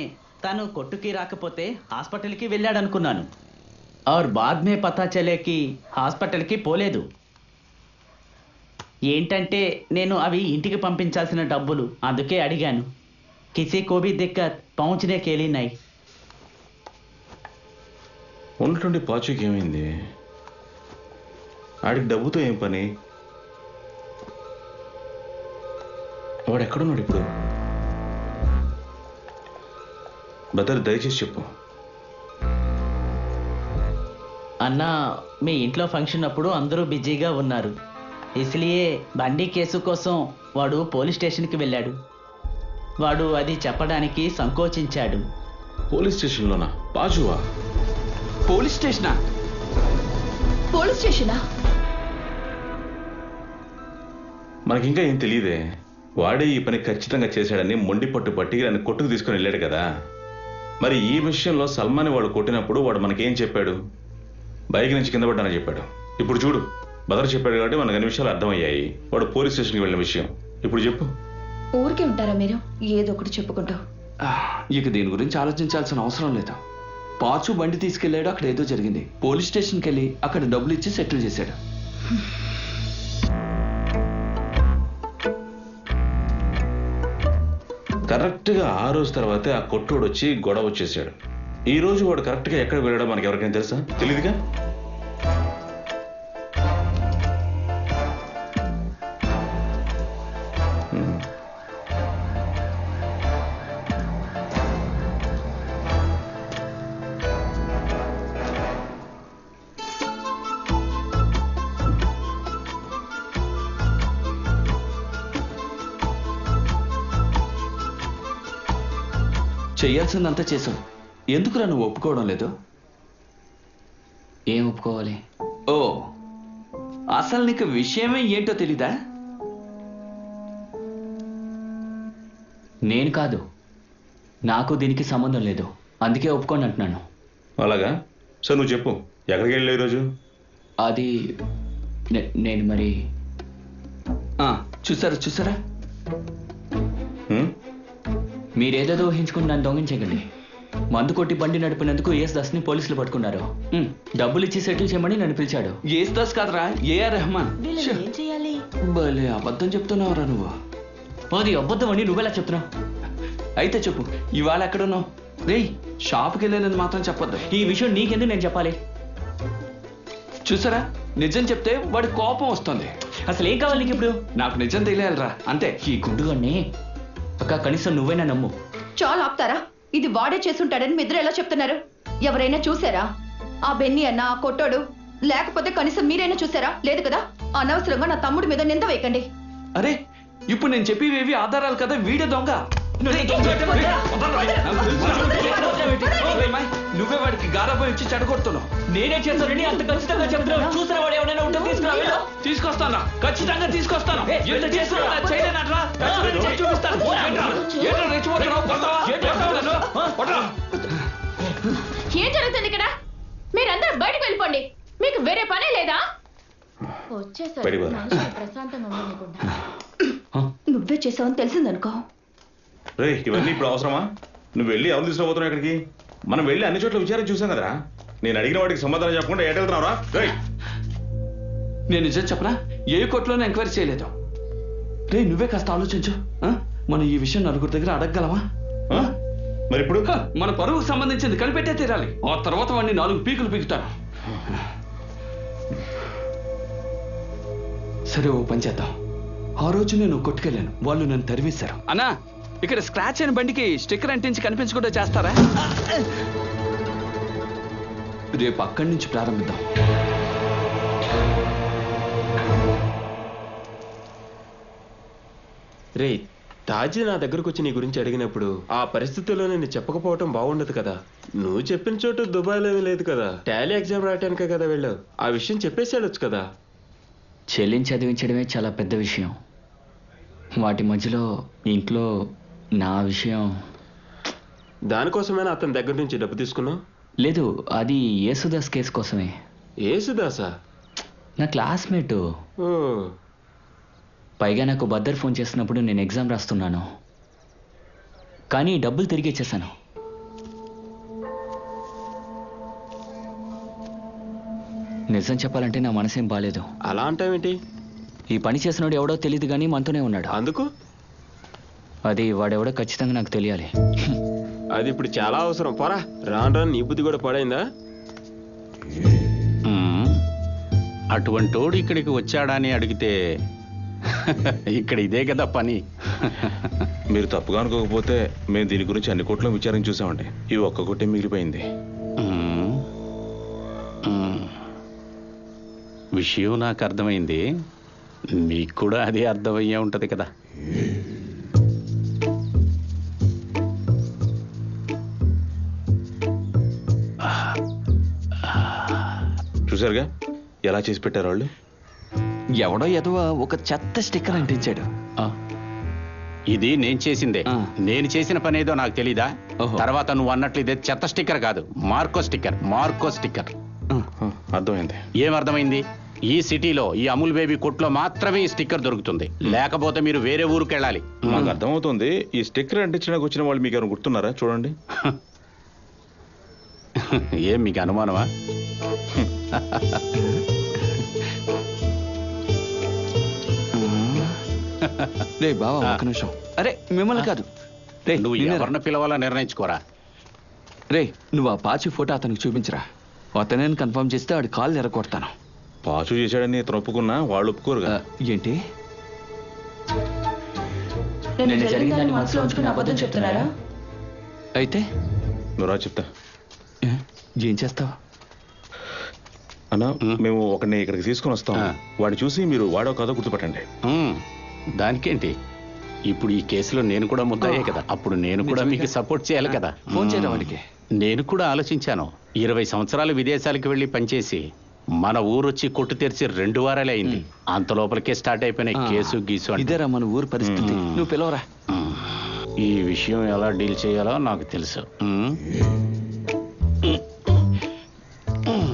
తను కొట్టుకి రాకపోతే హాస్పిటల్కి వెళ్ళాడనుకున్నాను. और बाद में पता चले कि హాస్పిటల్కి పోలేదు. ఏంటంటే నేను అవి ఇంటికి పంపించాల్సిన డబ్బులు, అందుకే అడిగాను. किसी को भी दिक्कत पहुंचने के लिए नहीं. ఉన్నటువంటి పాచుకి ఏమైంది? ఆడికి డబ్బుతో ఏం పని? వాడు ఎక్కడున్నాడు ఇప్పుడు? బ్రదర్ దయచేసి చెప్పు. అన్నా, మీ ఇంట్లో ఫంక్షన్ అప్పుడు అందరూ బిజీగా ఉన్నారు. ఇస్లియే బండి కేసు కోసం వాడు పోలీస్ స్టేషన్కి వెళ్ళాడు. వాడు అది చెప్పడానికి సంకోచించాడు. పోలీస్ స్టేషన్లోనా? పాచువా? పోలీస్ స్టేషనా? పోలీస్ స్టేషనా? మనకింకా ఏం తెలియదే. వాడే ఈ పని ఖచ్చితంగా చేశాడని మొండి పట్టు పట్టి నన్ను కొట్టుకు తీసుకుని వెళ్ళాడు కదా. మరి ఈ విషయంలో సల్మాన్ వాడు కొట్టినప్పుడు వాడు మనకేం చెప్పాడు? బైక్ నుంచి కింద పడ్డానని చెప్పాడు. ఇప్పుడు చూడు, బదర్ చెప్పాడు కాబట్టి మనకు అన్ని విషయాలు అర్థమయ్యాయి. వాడు పోలీస్ స్టేషన్కి వెళ్ళిన విషయం ఇప్పుడు చెప్పు. ఊరికే ఉంటారా మీరు? ఏదో ఒకటి చెప్పుకుంటావు. ఇక దీని గురించి ఆలోచించాల్సిన అవసరం లేదు. పాచు బండి తీసుకెళ్లాడు, అక్కడ ఏదో జరిగింది. పోలీస్ స్టేషన్కి వెళ్ళి అక్కడ డబ్బులు ఇచ్చి సెటిల్ చేశాడు. కరెక్ట్గా ఆ రోజు తర్వాతే ఆ కొట్టోడు వచ్చి గొడవ వచ్చేసాడు. ఈ రోజు వాడు కరెక్ట్గా ఎక్కడ వెళ్ళాడో మనకి ఎవరికైనా తెలుసా? తెలీదుగా. చెయ్యాల్సిందంతా చేసావు. ఎందుకురా నువ్వు ఒప్పుకోవడం లేదు? ఏం ఒప్పుకోవాలి? ఓ, అసలు నీకు విషయమే ఏంటో తెలీదా? నేను కాదు, నాకు దీనికి సంబంధం లేదు, అందుకే ఒప్పుకోండి అంటున్నాను. అలాగా? సార్ నువ్వు చెప్పు, ఎక్కడికి వెళ్ళావు ఈరోజు? అది నేను మరి చూసారా మీరేదేదో ఊహించుకుని నన్ను దొంగించకండి. మందు కొట్టి బండి నడిపినందుకు ఏఎస్ దాస్ని పోలీసులు పట్టుకున్నారు. డబ్బులు ఇచ్చి సెటిల్ చేయమని నన్ను పిలిచాడు. ఏఎస్ దాస్ కాదురా, ఏఆర్ రెహమాన్. ఏం చేయాలి? భలే అబద్ధం చెప్తున్నావురా నువ్వు. అది అబద్ధం అని నువ్వెలా చెప్తున్నావు? అయితే చెప్పు, ఇవాళ ఎక్కడున్నావు? రేయ్, షాప్కి వెళ్ళానని మాత్రం చెప్పొద్దు. ఈ విషయం నీకెందుకు నేను చెప్పాలి? చూసారా, నిజం చెప్తే వాడి కోపం వస్తుంది. అసలు ఏం కావాలి నీకు ఇప్పుడు? నాకు నిజం తెలియాలిరా అంతే. ఈ గుండుగాన్ని అక్క కనీసం నువ్వైనా నమ్ము. చాలా ఆపుతారా? ఇది వాడే చేసుంటాడని మీ ఇద్దరు ఎలా చెప్తున్నారు? ఎవరైనా చూసారా? ఆ బెన్ని అన్న, ఆ కొట్టోడు, లేకపోతే కనీసం మీరైనా చూసారా? లేదు కదా. అనవసరంగా నా తమ్ముడి మీద నింద వేయకండి. అరే ఇప్పుడు నేను చెప్పేవి ఆధారాలు కదా. వీడే దొంగ. నువ్వే వాడికి గారాబం ఇచ్చి చెడగొడుతున్నావు. నేనే చేస్తానని అంత ఖచ్చితంగా చెప్తున్నావు. చూసిన వాడు ఎవరైనా ఉంటే తీసుకురా. తీసుకొస్తాను, ఖచ్చితంగా తీసుకొస్తాను. ఎంత చేస్తున్నా చేయలేనట్రా చూపిస్తాను. ఏం జరుగుతుంది ఇక్కడ? మీరందరూ బయటకు వెళ్ళిపోండి. మీకు వేరే పనే లేదా? నువ్వే చేసావని తెలిసిందనుకో. రే ఇవన్నీ ఇప్పుడు అవసరమా? నువ్వు వెళ్ళి ఎవరు తీసుకుపోతున్నావు ఇక్కడికి? మనం వెళ్ళి అన్ని చోట్ల విచారం చూసాం కదరా. నేను అడిగిన వాటికి సమాధానం చెప్పకుండా ఎటు వెళ్తున్నావురా? నేను నిజం చెప్పనా? ఏ కోర్టులోనే ఎంక్వైరీ చేయలేదు. రే నువ్వే కాస్త ఆలోచించు. మనం ఈ విషయం నలుగురి దగ్గర అడగగలమా? మరి ఇప్పుడు మన పరువుకు సంబంధించింది కనిపెట్టే తీరాలి. ఆ తర్వాత వాడిని 4 పీకులు పీకుతాను. సరే ఓ పని చేద్దాం. ఆ రోజు నేను కొట్టుకెళ్ళాను, వాళ్ళు నన్ను తరివేశారు. అన్నా ఇక్కడ స్క్రాచ్ అయిన బండికి స్టిక్కర్ అంటించి కనిపించకుండా చేస్తారా? రేపు అక్కడి నుంచి ప్రారంభిద్దాం. రే తాజీ నా దగ్గరకు వచ్చి నీ గురించి అడిగినప్పుడు ఆ పరిస్థితుల్లో నేను చెప్పకపోవటం బాగుండదు కదా. నువ్వు చెప్పిన చోటు దుబాయ్లో ఏమీ లేదు కదా. టాలీ ఎగ్జామ్ రాయటానికే కదా వెళ్ళావు. ఆ విషయం చెప్పేసి వెళ్ళొచ్చు కదా. చెల్లిని చదివించడమే చాలా పెద్ద విషయం. వాటి మధ్యలో ఇంట్లో నా విషయం. దానికోసమైనా అతని దగ్గర నుంచి డబ్బు తీసుకున్నావు? లేదు, అది యేసుదాస్ కేసు కోసమే. యేసుదాసా? నా క్లాస్మేటు. పైగా నాకు బద్దర్ ఫోన్ చేసినప్పుడు నేను ఎగ్జామ్ రాస్తున్నాను, కానీ డబ్బులు తిరిగి ఇచ్చేసాను. నిజం చెప్పాలంటే నా మనసేం బాలేదు. అలా అంటావేంటి? ఈ పని చేసినోడు ఎవడో తెలియదు కానీ మనతోనే ఉన్నాడు. అందుకు? అది వాడెవడో ఖచ్చితంగా నాకు తెలియాలి. అది ఇప్పుడు చాలా అవసరం. పోరా, రాను రాను నీ బుద్ధి కూడా పడైందా? అటువంటోడు ఇక్కడికి వచ్చాడని అడిగితే ఇక్కడ ఇదే కదా పని. మీరు తప్పుగా అనుకోకపోతే మేము దీని గురించి అన్ని కోట్ల విచారం చూసామండి. ఈ ఒక్క కోటే మిగిలిపోయింది. విషయం నాకు అర్థమైంది, మీకు కూడా అదే అర్థమయ్యే ఉంటది కదా. చూసారుగా ఎలా చేసి పెట్టారు వాళ్ళు. ఎవడో ఎదవ ఒక చెత్త స్టిక్కర్ అంటించాడు. ఇది నేను చేసిందే. నేను చేసిన పని ఏదో నాకు తెలీదా? తర్వాత నువ్వు అన్నట్లు ఇదే చెత్త స్టిక్కర్ కాదు, మార్కో స్టిక్కర్. Marco sticker. అర్థమైంది. ఏమర్థమైంది? ఈ సిటీలో ఈ అమూల్ బేబీ కొట్లో మాత్రమే ఈ స్టిక్కర్ దొరుకుతుంది, లేకపోతే మీరు వేరే ఊరికి వెళ్ళాలి. మాకు అర్థమవుతుంది. ఈ స్టిక్కర్ అంటించడానికి వచ్చిన వాళ్ళు మీకు ఎవరు గుర్తున్నారా? చూడండి. ఏం మీకు అనుమానమా? రే బావా ఒక నిమిషం. అరే మిమ్మల్ని కాదు, రే నువ్వు ఎవరిని పిలవాలా నిర్ణయించుకోరా. రే నువ్వు ఆ పాచి ఫోటో అతనికి చూపించరా. అతనే కన్ఫర్మ్ చేస్తే వాడి కాళ్ళు ఎరగొడతాను. పాచు చేశాడని ఇతను ఒప్పుకున్నా వాళ్ళు ఒప్పుకోరు కదా. ఏంటి? నేను జరిగిన దాన్ని మనసులో ఉంచుకుని అబద్ధం చెప్తున్నారా? అయితే నువ్వు రా చెప్తా. ఏం చేస్తావు అన్నా? మేము ఒకరిని ఇక్కడికి తీసుకొని వస్తాం. వాడిని చూసి మీరు వాడో కాదో గుర్తుపట్టండి. దానికేంటి? ఇప్పుడు ఈ కేసులో నేను కూడా ముద్దాయే కదా. అప్పుడు నేను కూడా మీకు సపోర్ట్ చేయాలి కదా. ఫోన్ చేయడం వాడికి. నేను కూడా ఆలోచించాను. 20 సంవత్సరాలు విదేశాలకు వెళ్ళి పనిచేసి మన ఊరొచ్చి కొట్టు తెరిచి 2 వారాలే అయింది. అంత లోపలికే స్టార్ట్ అయిపోయినాయి కేసు గీసు. ఇదేరా మన ఊరు పరిస్థితి. నువ్వు పిలవరా. ఈ విషయం ఎలా డీల్ చేయాలో నాకు తెలుసు.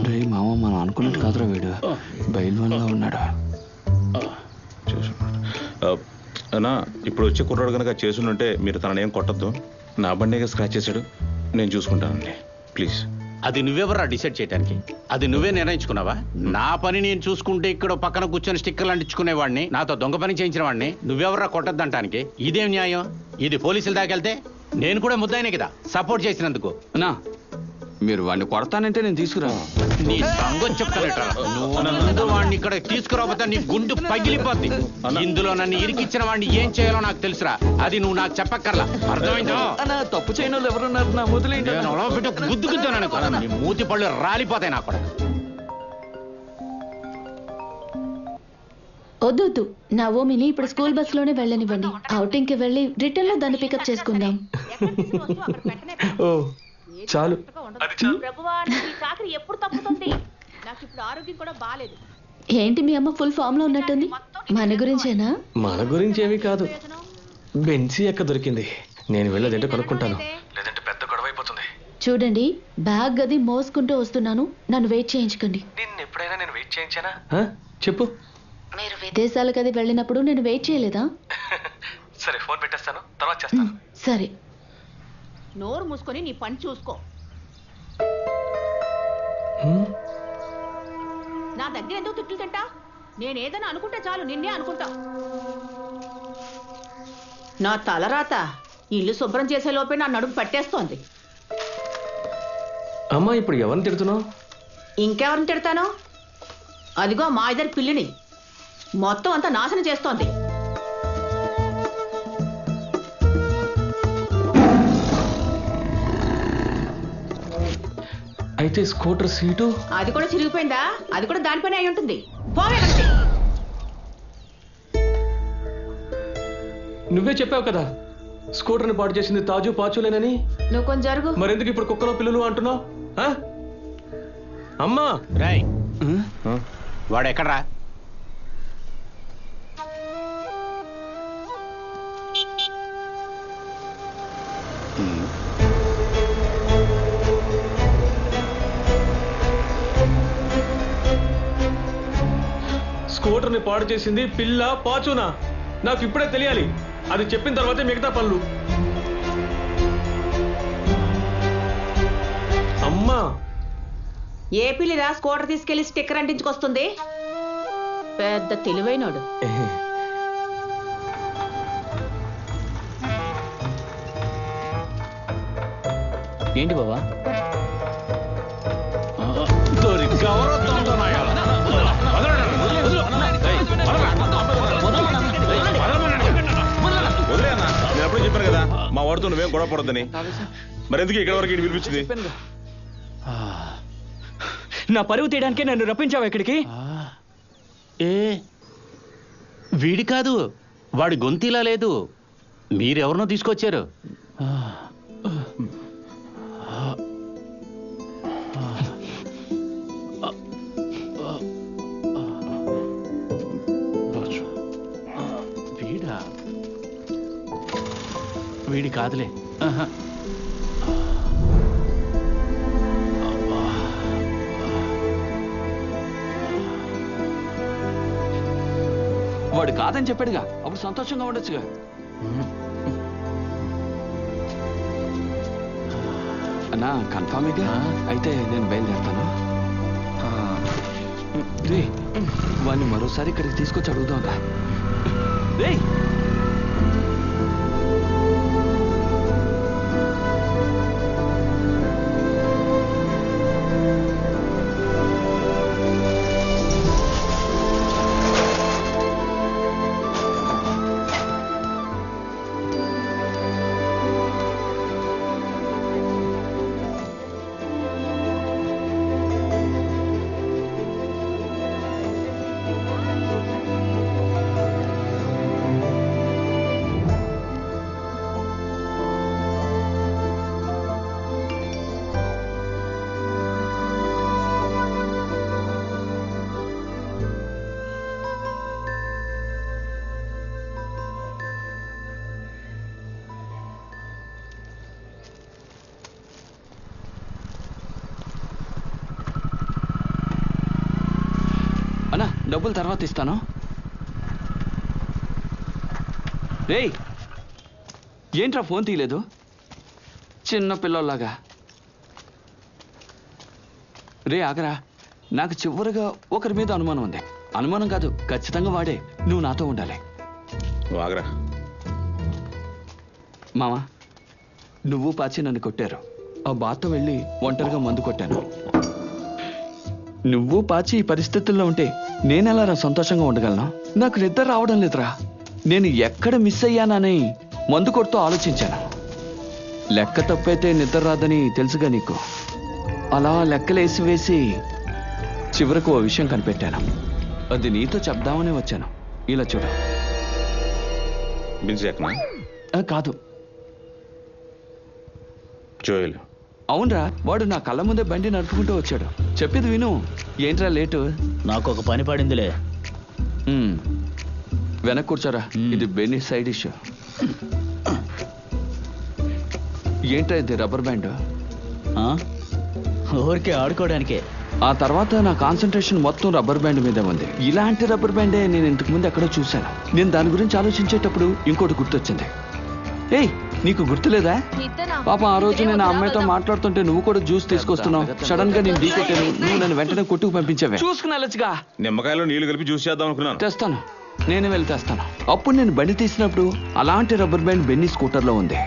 రే మామ, మనం అనుకున్నట్టు కాదురా వీడు. బయలువన్గా ఉన్నాడు. అన్నా ఇప్పుడు వచ్చే కుర్రాడు కనుక చేసుంటే మీరు తననేం కొట్టద్దు. నా బండిగా స్క్రాచ్ చేశాడు, నేను చూసుకుంటానండి ప్లీజ్. అది నువ్వెవరా డిసైడ్ చేయడానికి? అది నువ్వే నిర్ణయించుకున్నావా? నా పని నేను చూసుకుంటే ఇక్కడ పక్కన కూర్చొని స్టిక్కర్లు అంటించుకునేవాడిని, నాతో దొంగ పని చేయించిన వాడిని నువ్వెవరా కొట్టద్దంటానికి? ఇదేం న్యాయం? ఇది పోలీసుల దాకెళ్తే నేను కూడా ముద్దాయినే కదా సపోర్ట్ చేసినందుకు. అన్నా మీరు వాడిని కొడతానంటే నేను తీసుకురాను. నీ సంగతి చెప్తానట. నువ్వు ముందు వాడిని ఇక్కడ తీసుకురాబోతే నీ గుండు పగిలిపోద్ది. ఇందులో నన్ను ఇరికిచ్చిన వాడిని ఏం చేయాలో నాకు తెలుసురా. అది నువ్వు నాకు చెప్పక్కర్లా. అర్థమైందో? తప్పు చేయని వాళ్ళు ఎవరున్నారు? నా మొదలైంది గుద్దు గుద్దాను. నీ మూతి పళ్ళు రాలిపోతాయి నాకు కూడా. వద్దు, నా ఓమిని ఇప్పుడు స్కూల్ బస్ లోనే వెళ్ళనివ్వండి. అవుటింగ్ కి వెళ్ళి రిటర్న్ లో దాన్ని పికప్ చేసుకుందాం. ఓ చాలు. ఎప్పుడు తప్పుతుంది? నాకు ఇప్పుడు ఆరోగ్యం కూడా బాలేదు. ఏంటి మీ అమ్మ ఫుల్ ఫామ్ లో ఉన్నట్టుంది? మన గురించేనా? మన గురించి ఏమీ కాదు. బెన్సీ ఎక్క దొరికింది. నేను వెళ్ళేదంటే కనుక్కుంటాను, లేదంటే పెద్ద గొడవ అయిపోతుంది. చూడండి, బ్యాగ్ గది మోసుకుంటూ వస్తున్నాను. నన్ను వెయిట్ చేయించకండి. నిన్ను ఎప్పుడైనా నేను వెయిట్ చేయించానా? చెప్పు. మీరు విదేశాలకు అది వెళ్ళినప్పుడు నేను వెయిట్ చేయలేదా? సరే, ఫోన్ పెట్టేస్తాను, తర్వాత చేస్తాను. సరే. నోరు మూసుకొని నీ పని చూసుకో. నా దగ్గర ఎందుకు తిట్లు తింటా? నేనేదైనా అనుకుంటే చాలు నిన్నే అనుకుంటా. నా తలరాత ఇల్లు శుభ్రం చేసే లోపే నా నడుము పట్టేస్తోంది. అమ్మా, ఇప్పుడు ఎవరిని తిడుతున్నావు? ఇంకెవరిని తిడతాను? అదిగో మా ఇద్దరి పిల్లిని మొత్తం అంతా నాశనం చేస్తోంది. అయితే స్కూటర్ సీటు అది కూడా చిరిగిపోయిందా? అది కూడా దానిపైన అయి ఉంటుంది. పోవే. నువ్వే చెప్పావు కదా స్కూటర్ని పాడు చేసింది తాజు పాచులేనని. నువ్వు కొంచెం జరుగు. మరెందుకు ఇప్పుడు కుక్కలో పిల్లలు అంటున్నావు? అమ్మా రాయ్, వాడు ఎక్కడ్రా? స్కూటర్ని పాడు చేసింది పిల్ల పాచునా? నాకు ఇప్పుడే తెలియాలి. అది చెప్పిన తర్వాతే మిగతా పనులు. అమ్మా, ఏ పిల్లిరా స్కూటర్ తీసుకెళ్లి స్టిక్కర్ అంటించుకొస్తుంది? పెద్ద తెలివైనోడు. ఏంటి బావా? నేను అప్పుడే చెప్పాను కదా మా వాడితో నువ్వేం గొడవ పడొద్దని. మరెందుకు ఇక్కడ వరకు పిలిపించింది? నా పరువు తీయడానికే నన్ను రప్పించావు ఇక్కడికి. వీడి కాదు, వాడి గొంతిలా లేదు. మీరెవరినో తీసుకొచ్చారు. వీడా? వీడి కాదులే. వాడు కాదని చెప్పాడుగా, అప్పుడు సంతోషంగా ఉండొచ్చుగా. అన్నా కన్ఫామ్గా అయితే నేను బయలుదేరుతాను. రే, వాడిని మరోసారి ఇక్కడికి తీసుకొచ్చి అడుగుదాంరా. రే, అన్నా డబ్బులు తర్వాత ఇస్తాను. రేయ్, ఏంట్రా ఫోన్ తీయలేదు? చిన్న పిల్లల్లాగా. రే ఆగరా, నాకు చివరిగా ఒకరి మీద అనుమానం ఉంది. అనుమానం కాదు, ఖచ్చితంగా వాడే. నువ్వు నాతో ఉండాలి. ఆగరా. మామా, నువ్వు పాచి నన్ను కొట్టారు. ఆ బాత్తో వెళ్ళి ఒంటరిగా మందు కొట్టాను. నువ్వు పాచి ఈ పరిస్థితుల్లో ఉంటే నేనెలా సంతోషంగా ఉండగలను? నాకు నిద్ర రావడం లేదురా. నేను ఎక్కడ మిస్ అయ్యానని మందు కొడుతూ ఆలోచించాను. లెక్క తప్పైతే నిద్ర రాదని తెలుసుగా నీకు. అలా లెక్కలేసి వేసి చివరకు ఓ విషయం కనిపెట్టాను. అది నీతో చెప్దామని వచ్చాను. ఇలా చూడు. కాదు, జోయల్. అవునరా, వాడు నా కళ్ళ ముందే బండి నడుపుకుంటూ వచ్చాడు. చెప్పేది విను. ఏంట్రా లేటు? నాకు ఒక పని పడిందిలే. వెనక కూర్చోరా. ఇది బెన్నీ సైడ్ ఇష్యూ. ఏంట్రా ఇది? Rubber band. ఊరికే ఆడుకోవడానికే. ఆ తర్వాత నా కాన్సన్ట్రేషన్ మొత్తం రబ్బర్ బ్యాండ్ మీదే ఉంది. ఇలాంటి రబ్బర్ బ్యాండే నేను ఇంతకు ముందు ఎక్కడో చూశాను. నేను దాని గురించి ఆలోచించేటప్పుడు ఇంకోటి గుర్తొచ్చింది. ఏయ్, నీకు గుర్తులేదా? పాప ఆ రోజు నేను ఆ అమ్మాయితో మాట్లాడుతుంటే నువ్వు కూడా జ్యూస్ తీసుకొస్తున్నావు. సడన్ గా నేను ఢీకొట్టాను. నువ్వు నన్ను వెంటనే కొట్టుకు పంపించావే. చూసుకుని వెళ్ళొచ్చుగా. నిమ్మకాయలో నీళ్లు కలిపి జ్యూస్ చేద్దాం అనుకున్నాను. తెస్తాను, నేనే వెళ్ళి తెస్తాను. అప్పుడు నేను బండి తీసినప్పుడు అలాంటి రబ్బర్ బ్యాండ్ బెన్నీ స్కూటర్లో ఉంది.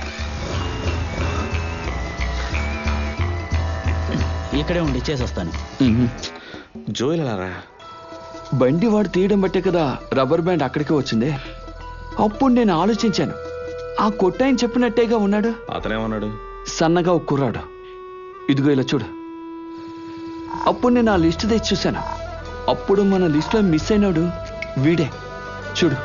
ఇక్కడే ఉండి చేసేస్తాను. జోయల్ అలారా? బండి వాడు తీయడం బట్టే కదా రబ్బర్ బ్యాండ్ అక్కడికి వచ్చింది. అప్పుడు నేను ఆలోచించాను, ఆ కొట్టాయని చెప్పినట్టేగా ఉన్నాడు. అతనేమన్నాడు? సన్నగా ఒక కుర్రాడు. ఇదిగో ఇలా చూడు. అప్పుడు నేను ఆ లిస్ట్ తెచ్చి చూశాను. అప్పుడు మన లిస్ట్లో మిస్ అయినాడు వీడే. చూడు.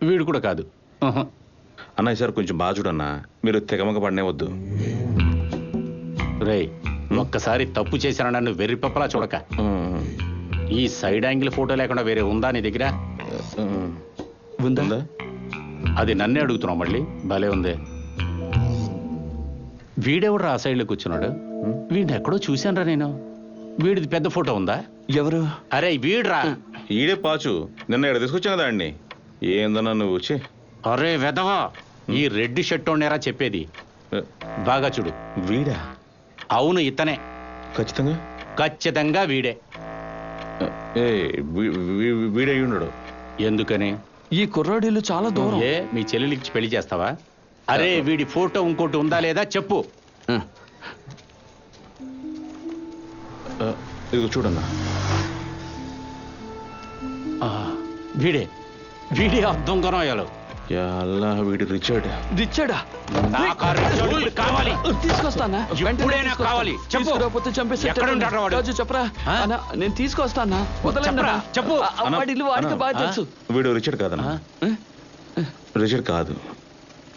వీడు కూడా కాదు. అన్నయ్య సార్ కొంచెం బాగా చూడన్నా. మీరు తెగమగ పడనే వద్దు. రేయ్, ఒక్కసారి తప్పు చేశాను నన్ను వెర్రిపప్పలా చూడక. ఈ సైడ్ యాంగిల్ ఫోటో లేకుండా వేరే ఉందా నీ దగ్గర? ఉందా? అది నన్నే అడుగుతున్నావు మళ్ళీ. భలే ఉంది. వీడెవడు ఆ సైడ్లో కూర్చున్నాడు? వీడిని ఎక్కడో చూశానురా నేను. వీడిది పెద్ద ఫోటో ఉందా? ఎవరు? అరే వీడ్రా. ఈడే పాచు. నిన్న ఇక్కడ తీసుకొచ్చాను కదా అండి. ఏందన్నా నువ్వు వచ్చి? అరే వెదవా, ఈ రెడ్ షర్ట్ ఉండేరా చెప్పేది. బాగా చూడు. వీడా? అవును, ఇతనే. ఖచ్చితంగా? ఖచ్చితంగా వీడే. వీడే ఉన్నాడు. ఎందుకని? ఈ కుర్రాడీలు చాలా దూరం. ఏ మీ చెల్లెలికి పెళ్లి చేస్తావా? అరే వీడి ఫోటో ఇంకోటి ఉందా లేదా చెప్పు. ఇది చూడన్నా. వీడే వీడే అర్థం కొనయాలు. వీడి రిచర్డ్. రిచర్డా? కావాలి. తీసుకొస్తానా? ఎప్పుడైనా కావాలి. చెప్పు. చంపేసి చెప్పరా. నేను తీసుకొస్తానా? వదలండి. చెప్పు. వాడి ఇల్లు వాడికి బాగా తెలుసు. వీడు రిచర్డ్ కాదన్నా. రిచర్డ్ కాదు.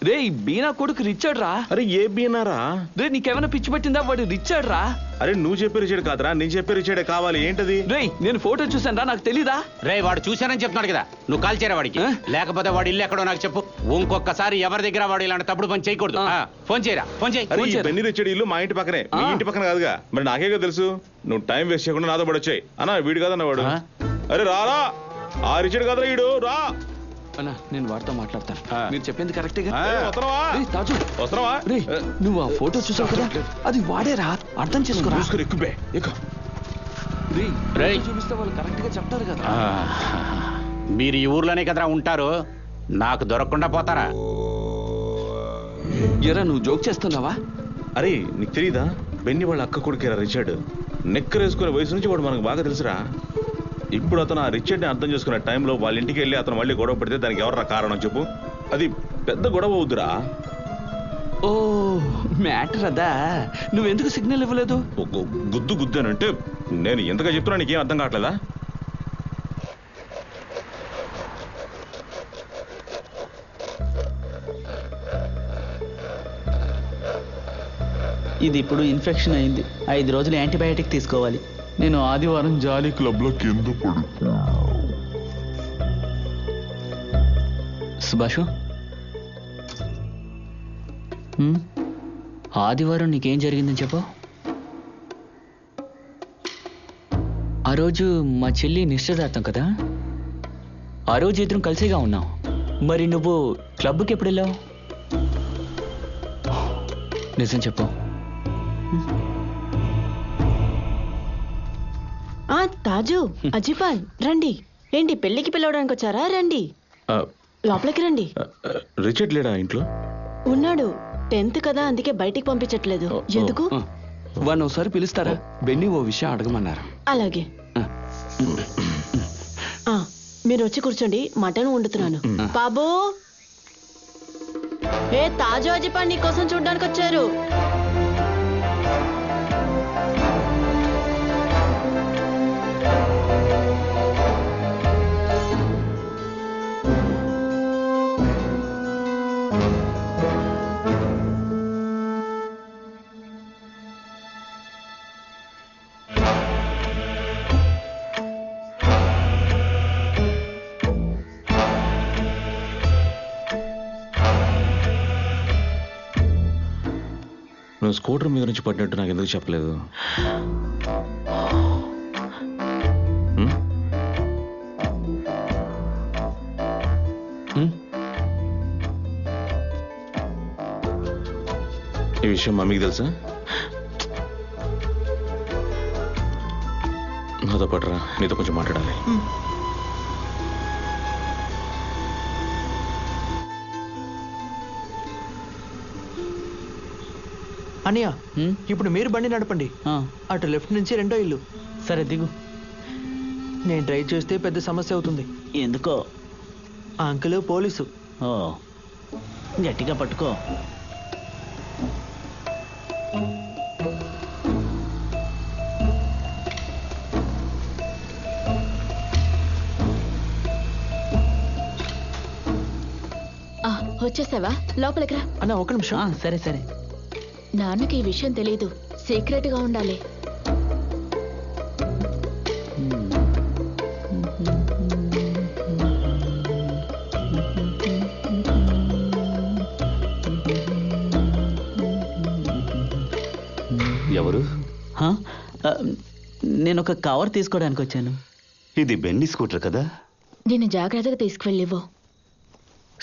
రే, ఈ బీనా కొడుకు రిచర్డ్ రా. అరే ఏ బీనారా? రే, నీకేమైనా పిచ్చి పట్టిందా? వాడు రిచర్డ్ రా. అరే నువ్వు చెప్పే రిచర్డ్ కాదురా, నేను చెప్పే రిచర్డే కావాలి. ఏంటది? రే, నేను ఫోటో చూసాను రా, నాకు తెలీదా? రే, వాడు చూశానని చెప్తున్నాడు కదా, నువ్వు కాల్ చేయరా వాడికి. లేకపోతే వాడు ఇల్లు ఎక్కడో నాకు చెప్పు. ఇంకొకసారి ఎవరి దగ్గర వాడు ఇలాంటి తప్పుడు పని చేయకూడదు. ఫోన్ చేయరా, ఫోన్ చేయి. బెన్నీ రిచర్డ్ ఇల్లు మా ఇంటి పక్కనే. మీ ఇంటి పక్కన కాదుగా. మరి నాకేగా తెలుసు. నువ్వు టైం వేస్ట్ చేయకుండా నాతో పడి వచ్చాయి. అన్నా వీడు కాదన్న వాడు. అరే రారా, ఆ రిచర్డ్ కాదురా వీడు. రా అన్నా, నేను వాడితో మాట్లాడతాను. మీరు చెప్పింది కరెక్ట్గా. వస్తున్నావా? నువ్వు ఆ ఫోటో చూసావు కదా, అది వాడేరా. అర్థం చేసుకోరా. చూపిస్తే వాళ్ళు కరెక్ట్ గా చెప్తారు కదా. మీరు ఈ ఊర్లోనే కదరా ఉంటారు, నాకు దొరకకుండా పోతారా? ఎరా, నువ్వు జోక్ చేస్తున్నావా? అరే నీకు తెలీదా? బెన్నీ వాళ్ళ అక్క కొడుకేరా రిచర్డ్. నెక్కరేసుకునే వయసు నుంచి వాడు మనకు బాగా తెలుసురా. ఇప్పుడు అతను ఆ రిచర్డ్ని అర్థం చేసుకునే టైంలో వాళ్ళ ఇంటికి వెళ్ళి అతను మళ్ళీ గొడవ పెడితే దానికి ఎవర్రా కారణం చెప్పు? అది పెద్ద గొడవ అవుద్దురా. ఓ మ్యాటర్ అదా? నువ్వెందుకు సిగ్నల్ ఇవ్వలేదు? గుద్దు అంటే నేను ఎంతగా చెప్తున్నా నీకేం అర్థం కావట్లేదా? ఇది ఇప్పుడు ఇన్ఫెక్షన్ అయింది. 5 రోజులు యాంటీబయాటిక్ తీసుకోవాలి. నేను ఆదివారం జాలీ క్లబ్ లో కింద పడుకో. సుభాషు, ఆదివారం నీకేం జరిగిందని చెప్పు. ఆ రోజు మా చెల్లి నిశ్చితార్థం కదా. ఆ రోజు ఇద్దరం కలిసిగా ఉన్నాం. మరి నువ్వు క్లబ్కి ఎప్పుడు వెళ్ళావు? నిజం చెప్పు. తాజు, అజిపాల్ రండి. ఏంటి పెళ్లికి పిలవడానికి వచ్చారా? రండి, లోపలికి రండి. రిచర్డ్ లేడా ఇంట్లో? ఉన్నాడు, 10th కదా, అందుకే బయటికి పంపించట్లేదు. ఎందుకు? వాడిని ఒకసారి పిలుస్తారా? బెన్నీ ఓ విషయం అడగమన్నారు. అలాగే. మీరు వచ్చి కూర్చోండి, మటన్ వండుతున్నాను. బాబు, ఏ తాజా అజిపాన్ నీ కోసం చూడడానికి వచ్చారు. నువ్వు స్కూటర్ మీద నుంచి పడినట్టు నాకు ఎందుకు చెప్పలేదు? ఈ విషయం మమ్మీకి తెలుసా? నాతో పట్టరా, నీతో కొంచెం మాట్లాడాలి. అనియా, ఇప్పుడు మీరు బండి నడపండి. అటు లెఫ్ట్ నుంచి రెండో ఇల్లు. సరే దిగు. నేను డ్రైవ్ చేస్తే పెద్ద సమస్య అవుతుంది. ఎందుకో? ఆ అంకుల్ పోలీసు. ఓ, గట్టిగా పట్టుకో. వచ్చేసావా? లోపలికి రా. అన్న ఒక నిమిషం. సరే సరే. నాన్నకి ఈ విషయం తెలీదు, సీక్రెట్ గా ఉండాలి. ఎవరు? నేను ఒక కవర్ తీసుకోవడానికి వచ్చాను. ఇది బెన్నీ స్కూటర్ కదా? నేను జాగ్రత్తగా తీసుకువెళ్ళివ్వు.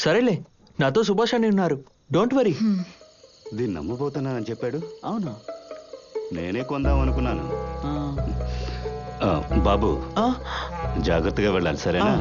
సరేలే, నాతో సుభాష్ అని ఉన్నారు, డోంట్ వరీ. దీన్ని నమ్మబోతున్నానని చెప్పాడు. అవును, నేనే కొందాం అనుకున్నాను. బాబు, జాగ్రత్తగా వెళ్ళాలి, సరేనా?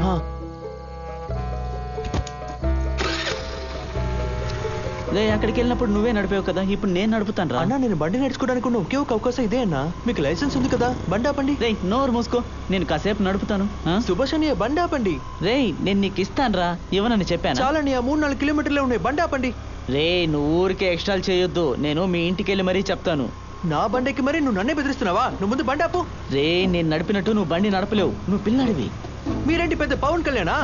అక్కడికి వెళ్ళినప్పుడు నువ్వే నడిపావు కదా, ఇప్పుడు నేను నడుపుతాను రా. అన్నా, నేను బండి నడుచుకోవడానికి ఉన్న ఒకే ఒక అవకాశం ఇదే అన్నా. మీకు లైసెన్స్ ఉంది కదా, బండి ఆపండి. రే, నోరు మూసుకో, నేను కాసేపు నడుపుతాను. సుభాష్ అని బండి ఆపండి. రే, నేను నీకు ఇస్తాను రా, ఇవ్వనని చెప్పాను. చాలని, 3-4 కిలోమీటర్లే ఉన్నాయి, బండి ఆపండి. రే, నువ్వు ఊరికే ఎక్స్ట్రాలు చేయొద్దు, నేను మీ ఇంటికి వెళ్ళి మరీ చెప్తాను. నా బండికి మరి నువ్వు నన్నే బెదిరిస్తున్నావా? నువ్వు ముందు బండి ఆపు. రే, నేను నడిపినట్టు నువ్వు బండి నడపలేవు, నువ్వు పిల్లడివి. మీరేంటి పెద్ద పవన్ కళ్యాణా?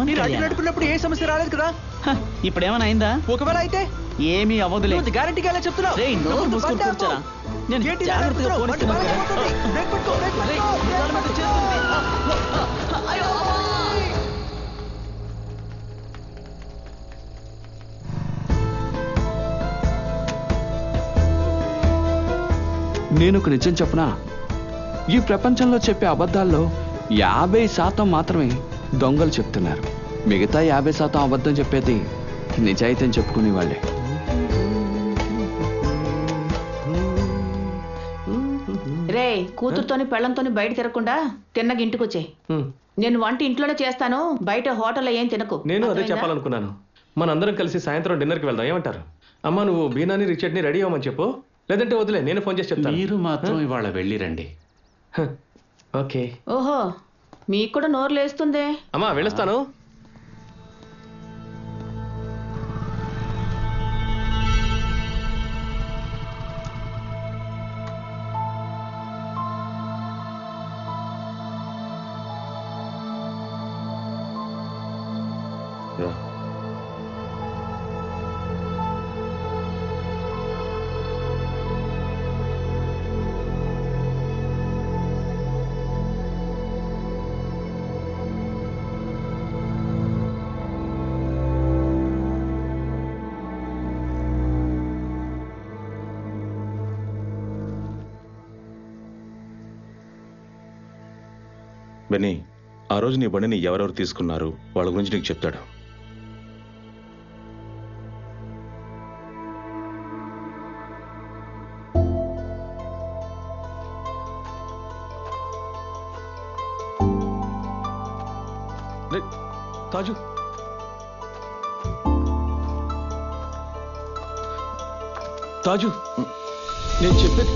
మీరు అడ్డు నడుపున్నప్పుడు ఏ సమస్య రాలేదు కదా? ఇప్పుడేమైనా అయిందా? ఒకవేళ అయితే ఏమీ అవ్వదులే. గ్యారంటీగా ఎలా చెప్తున్నావు? రేయ్, నోరు మూసుకొని కూర్చోరా. నేను జాగ్రత్తగా పోనిస్తున్నాను కదా. నేను ఒక నిజం చెప్పనా? ఈ ప్రపంచంలో చెప్పే అబద్ధాల్లో 50% మాత్రమే దొంగలు చెప్తున్నారు. మిగతా 50% అబద్ధం చెప్పేది నిజాయితీ చెప్పుకునే వాళ్ళే. రే, కూతురుతోని పెళ్ళంతోని బయట తిరగకుండా తిన్నగా ఇంటికి వచ్చాయి. నేను వంట ఇంట్లోనే చేస్తాను, బయట హోటల్లో ఏం తినకు. నేను అదే చెప్పాలనుకున్నాను. మనందరం కలిసి సాయంత్రం డిన్నర్కి వెళ్దాం, ఏమంటారు? అమ్మా, నువ్వు బీనాని రిచర్డ్ని రెడీ అవ్వమని చెప్పు, లేదంటే వదిలే, నేను ఫోన్ చేసి చెప్తాను. మీరు మాత్రం ఇవాళ వెళ్ళి రండి. ఓకే. ఓహో, మీకు కూడా నోరు లేస్తుందే. అమ్మా, వెళ్ళొస్తాను. బెన్నీ, ఆ రోజు నీ బండిని ఎవరెవరు తీసుకున్నారు వాళ్ళ గురించి నీకు చెప్తాడు. తాజు తాజు నేను చెప్పేది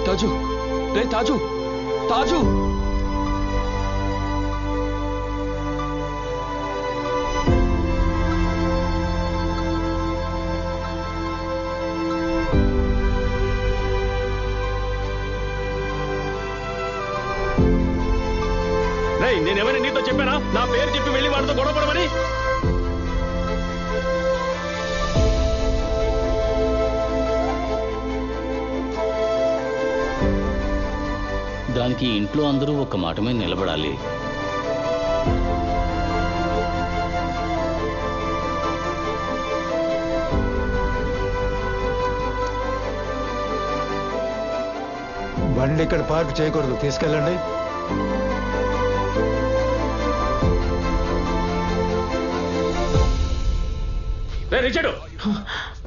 తాజు రే తాజు తాజు నేనేమైనా నీతో చెప్పానా నా పేరు చెప్పి వెళ్ళి వాళ్ళతో గొడవపడమని? దానికి ఇంట్లో అందరూ ఒక మాట మీద నిలబడాలి. బండి ఇక్కడ పార్క్ చేయకూడదు, తీసుకెళ్ళండి. రిచర్డు,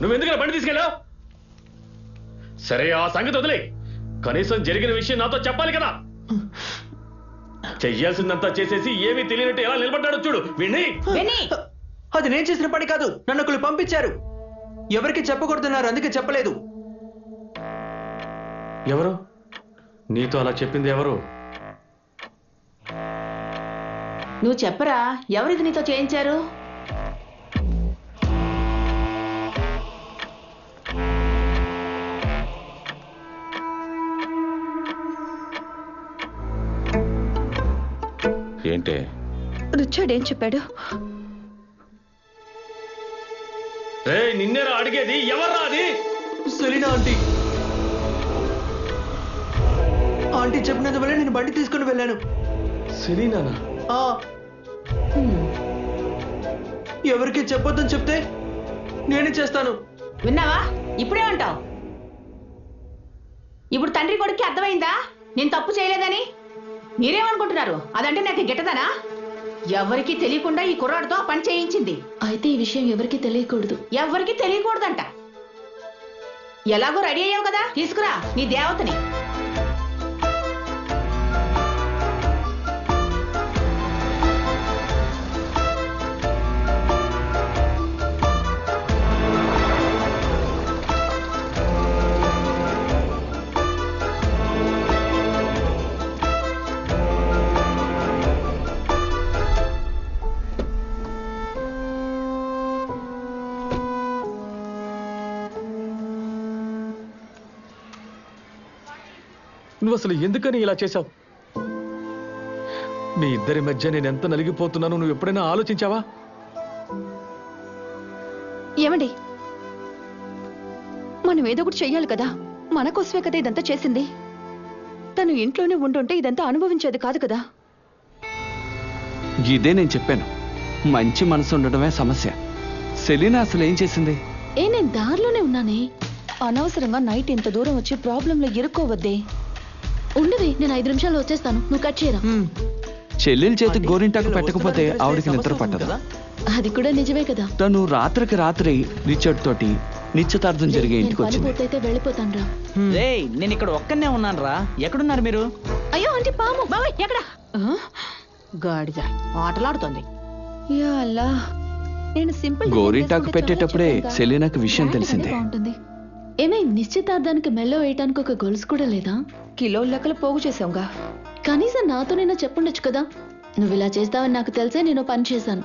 నువ్వెందుకు బండి తీసుకెళ్ళావు? సరే ఆ సంగతి వదిలే, కనీసం జరిగిన విషయం నాతో చెప్పాలి కదా. చెయ్యాల్సిందంతా చేసేసి ఏమీ తెలియనట్టు ఎలా నిలబడ్డాడు చూడు వీణ్ణి. అది నేను చేసిన పని కాదు, నన్ను ఒకళ్ళు పంపించారు. ఎవరికి చెప్పకూడదున్నారు, అందుకే చెప్పలేదు. ఎవరు నీతో అలా చెప్పింది? ఎవరు? నువ్వు చెప్పరా, ఎవరిది నీతో చేయించారు? ఏంటే రిచర్డ్ ఏం చెప్పాడు? నిన్నేరా అడిగేది, ఎవర్రా అది? Selena aunty. ఆంటీ చెప్పినందువల్ల నేను బండి తీసుకుని వెళ్ళాను. సెలీనానా? ఎవరికి చెప్పొద్దని చెప్తే నేనే చేస్తాను. విన్నావా? ఇప్పుడే అంటావు. ఇప్పుడు తండ్రి కొడుక్కి అర్థమైందా నేను తప్పు చేయలేదని? మీరేమనుకుంటున్నారు? అదంటే నాకు గిట్టదనా? ఎవరికి తెలియకుండా ఈ కుర్రాడితో పని చేయించింది. అయితే ఈ విషయం ఎవరికి తెలియకూడదు. ఎవరికి తెలియకూడదంట. ఎలాగో రెడీ అయ్యావు కదా, తీసుకురా నీ దేవతని. నువ్వు అసలు ఎందుకని ఇలా చేశావు? మీ ఇద్దరి మధ్య నేను ఎంత నలిగిపోతున్నాను నువ్వు ఎప్పుడైనా ఆలోచించావా? ఏమండి, మనం ఏదో ఒకటి చెయ్యాలి కదా. మన కోసమే కదా ఇదంతా చేసింది. తను ఇంట్లోనే ఉండుంటే ఇదంతా అనుభవించేది కాదు కదా. ఇదే నేను చెప్పాను, మంచి మనసు ఉండడమే సమస్య. సెలీనా అసలు ఏం చేసింది? నేను దారిలోనే ఉన్నానే. అనవసరంగా నైట్ ఇంత దూరం వచ్చి ప్రాబ్లంలో ఇరుక్కోవద్దే. ఉండవే, నేను 5 నిమిషాల్లో వచ్చేస్తాను, నువ్వు కట్ చేయరా. చెల్లెల చేతికి గోరింటాకు పెట్టకపోతే ఆవిడికి నిద్ర పట్టదు. అది కూడా నిజమే కదా. తను రాత్రికి రాత్రి రిచర్డ్ తోటి నిశ్చితార్థం జరిగే ఇంటికి వచ్చింది. అయితే వెళ్ళిపోతాను రా. నేను ఇక్కడ ఒక్కనే ఉన్నాను రా. ఎక్కడున్నారు మీరు? అయ్యో అంటే పాము. బాబాయ్ ఎక్కడ? గాడిద ఆటలాడుతోంది. యా అల్లా, నేను సింపుల్ గోరింటాకు పెట్టేటప్పుడే సెలీనాకు విషయం తెలిసింది. ఏమే, నిశ్చితార్థానికి మెల్లో వేయటానికి ఒక గొలుసు కూడా లేదా? కిలోల లెక్కలు పోగు చేసాంగా. కనీసం నాతోనైనా చెప్పుండొచ్చు కదా. నువ్వు ఇలా చేస్తావని నాకు తెలిసే నేను పని చేశాను.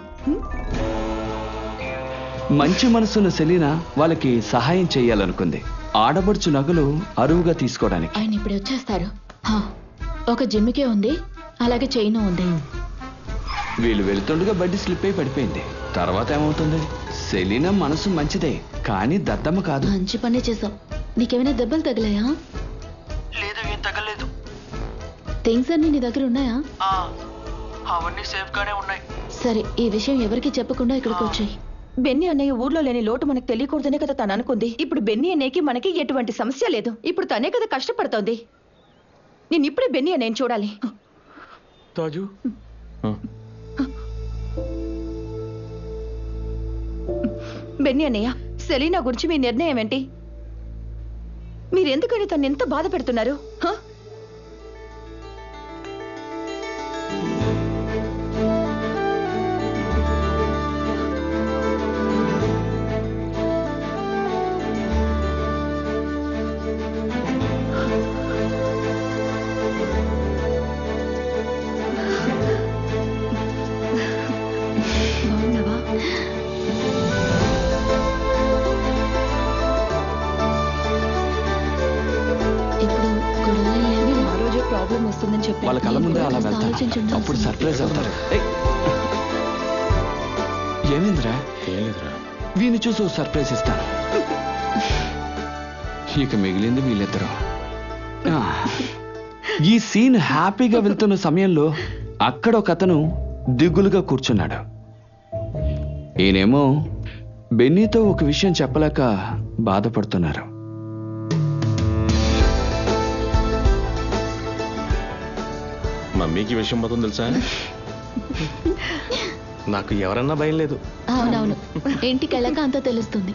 మంచి మనసున్న సెలీనా వాళ్ళకి సహాయం చేయాలనుకుంది. ఆడబడుచు నగలు అరువుగా తీసుకోవడానికి. ఆయన ఇప్పుడు వచ్చేస్తారు. ఒక జిమ్మికే ఉంది, అలాగే చైన్ ఉంది. వీళ్ళు వెళుతుండగా బండి స్లిప్ అయి పడిపోయింది. తర్వాత ఏమవుతుంది? సెలీనా మనసు మంచిదే, కానీ దద్దమ్మ కాదు. మంచి పనే చేసావు. నీకేమైనా దెబ్బలు తగిలాయా? లేదు, ఏం తగలేదు. థింగ్స్ అన్ని నీ దగ్గర ఉన్నాయా? అవన్నీ సేఫ్ గానే ఉన్నాయి. సరే, ఈ విషయం ఎవరికి చెప్పకుండా ఇక్కడికి వచ్చాయి. బెన్నీ అన్నయ్య ఊర్లో లేని లోటు మనకు తెలియకూడదనే కదా తను అనుకుంది. ఇప్పుడు బెన్నీ అన్నయ్యకి మనకి ఎటువంటి సమస్య లేదు. ఇప్పుడు తనే కదా కష్టపడుతోంది. నేను ఇప్పుడే బెన్నీ అన్నయ్యని చూడాలి. తాజు, బెన్నీ అన్నయ్య, సెలీనా గురించి మీ నిర్ణయం ఏంటి? మీరెందుకని తను ఎంత బాధ పెడుతున్నారు? ఉంటుందని చెప్పి వాళ్ళ కళ్ళ ముందే అలా వెళ్తాను. అప్పుడు సర్ప్రైజ్ అవుతారు. ఏయ్! ఏమైందిరా? వీని చూసి ఓ సర్ప్రైజ్ ఇస్తాను. ఇక మిగిలింది వీళ్ళిద్దరూ. ఈ సీన్ హ్యాపీగా వెళ్తున్న సమయంలో అక్కడ ఒక అతను దిగులుగా కూర్చున్నాడు. ఈయనేమో బెన్నీతో ఒక విషయం చెప్పలేక బాధపడుతున్నారు. మమ్మీకి విషయం మొత్తం తెలుసా? నాకు ఎవరన్నా భయం లేదు. అవునవును, ఇంటికి వెళ్ళాక అంతా తెలుస్తుంది.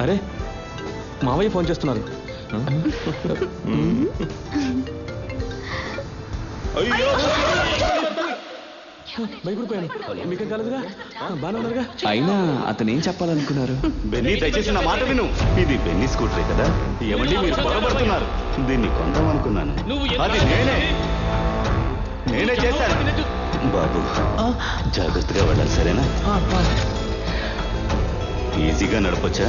అరే మావయ్య ఫోన్ చేస్తున్నారు. భయపడిపోయాను. మీకేం కాలేదుగా? బాగానే ఉన్నారుగా? అయినా అతను ఏం చెప్పాలనుకున్నారు? బెన్నీ, దయచేసి నా మాట విను. ఇది బెన్నీ స్కూటరే కదా? ఏమండి మీరు పొరపడుతున్నారు? దీన్ని కొందామనుకున్నాను. అది నేనే చేశాను. బాబు జాగ్రత్తగా వెళ్ళాలి, సరేనా? ఈజీగా నడపొచ్చా?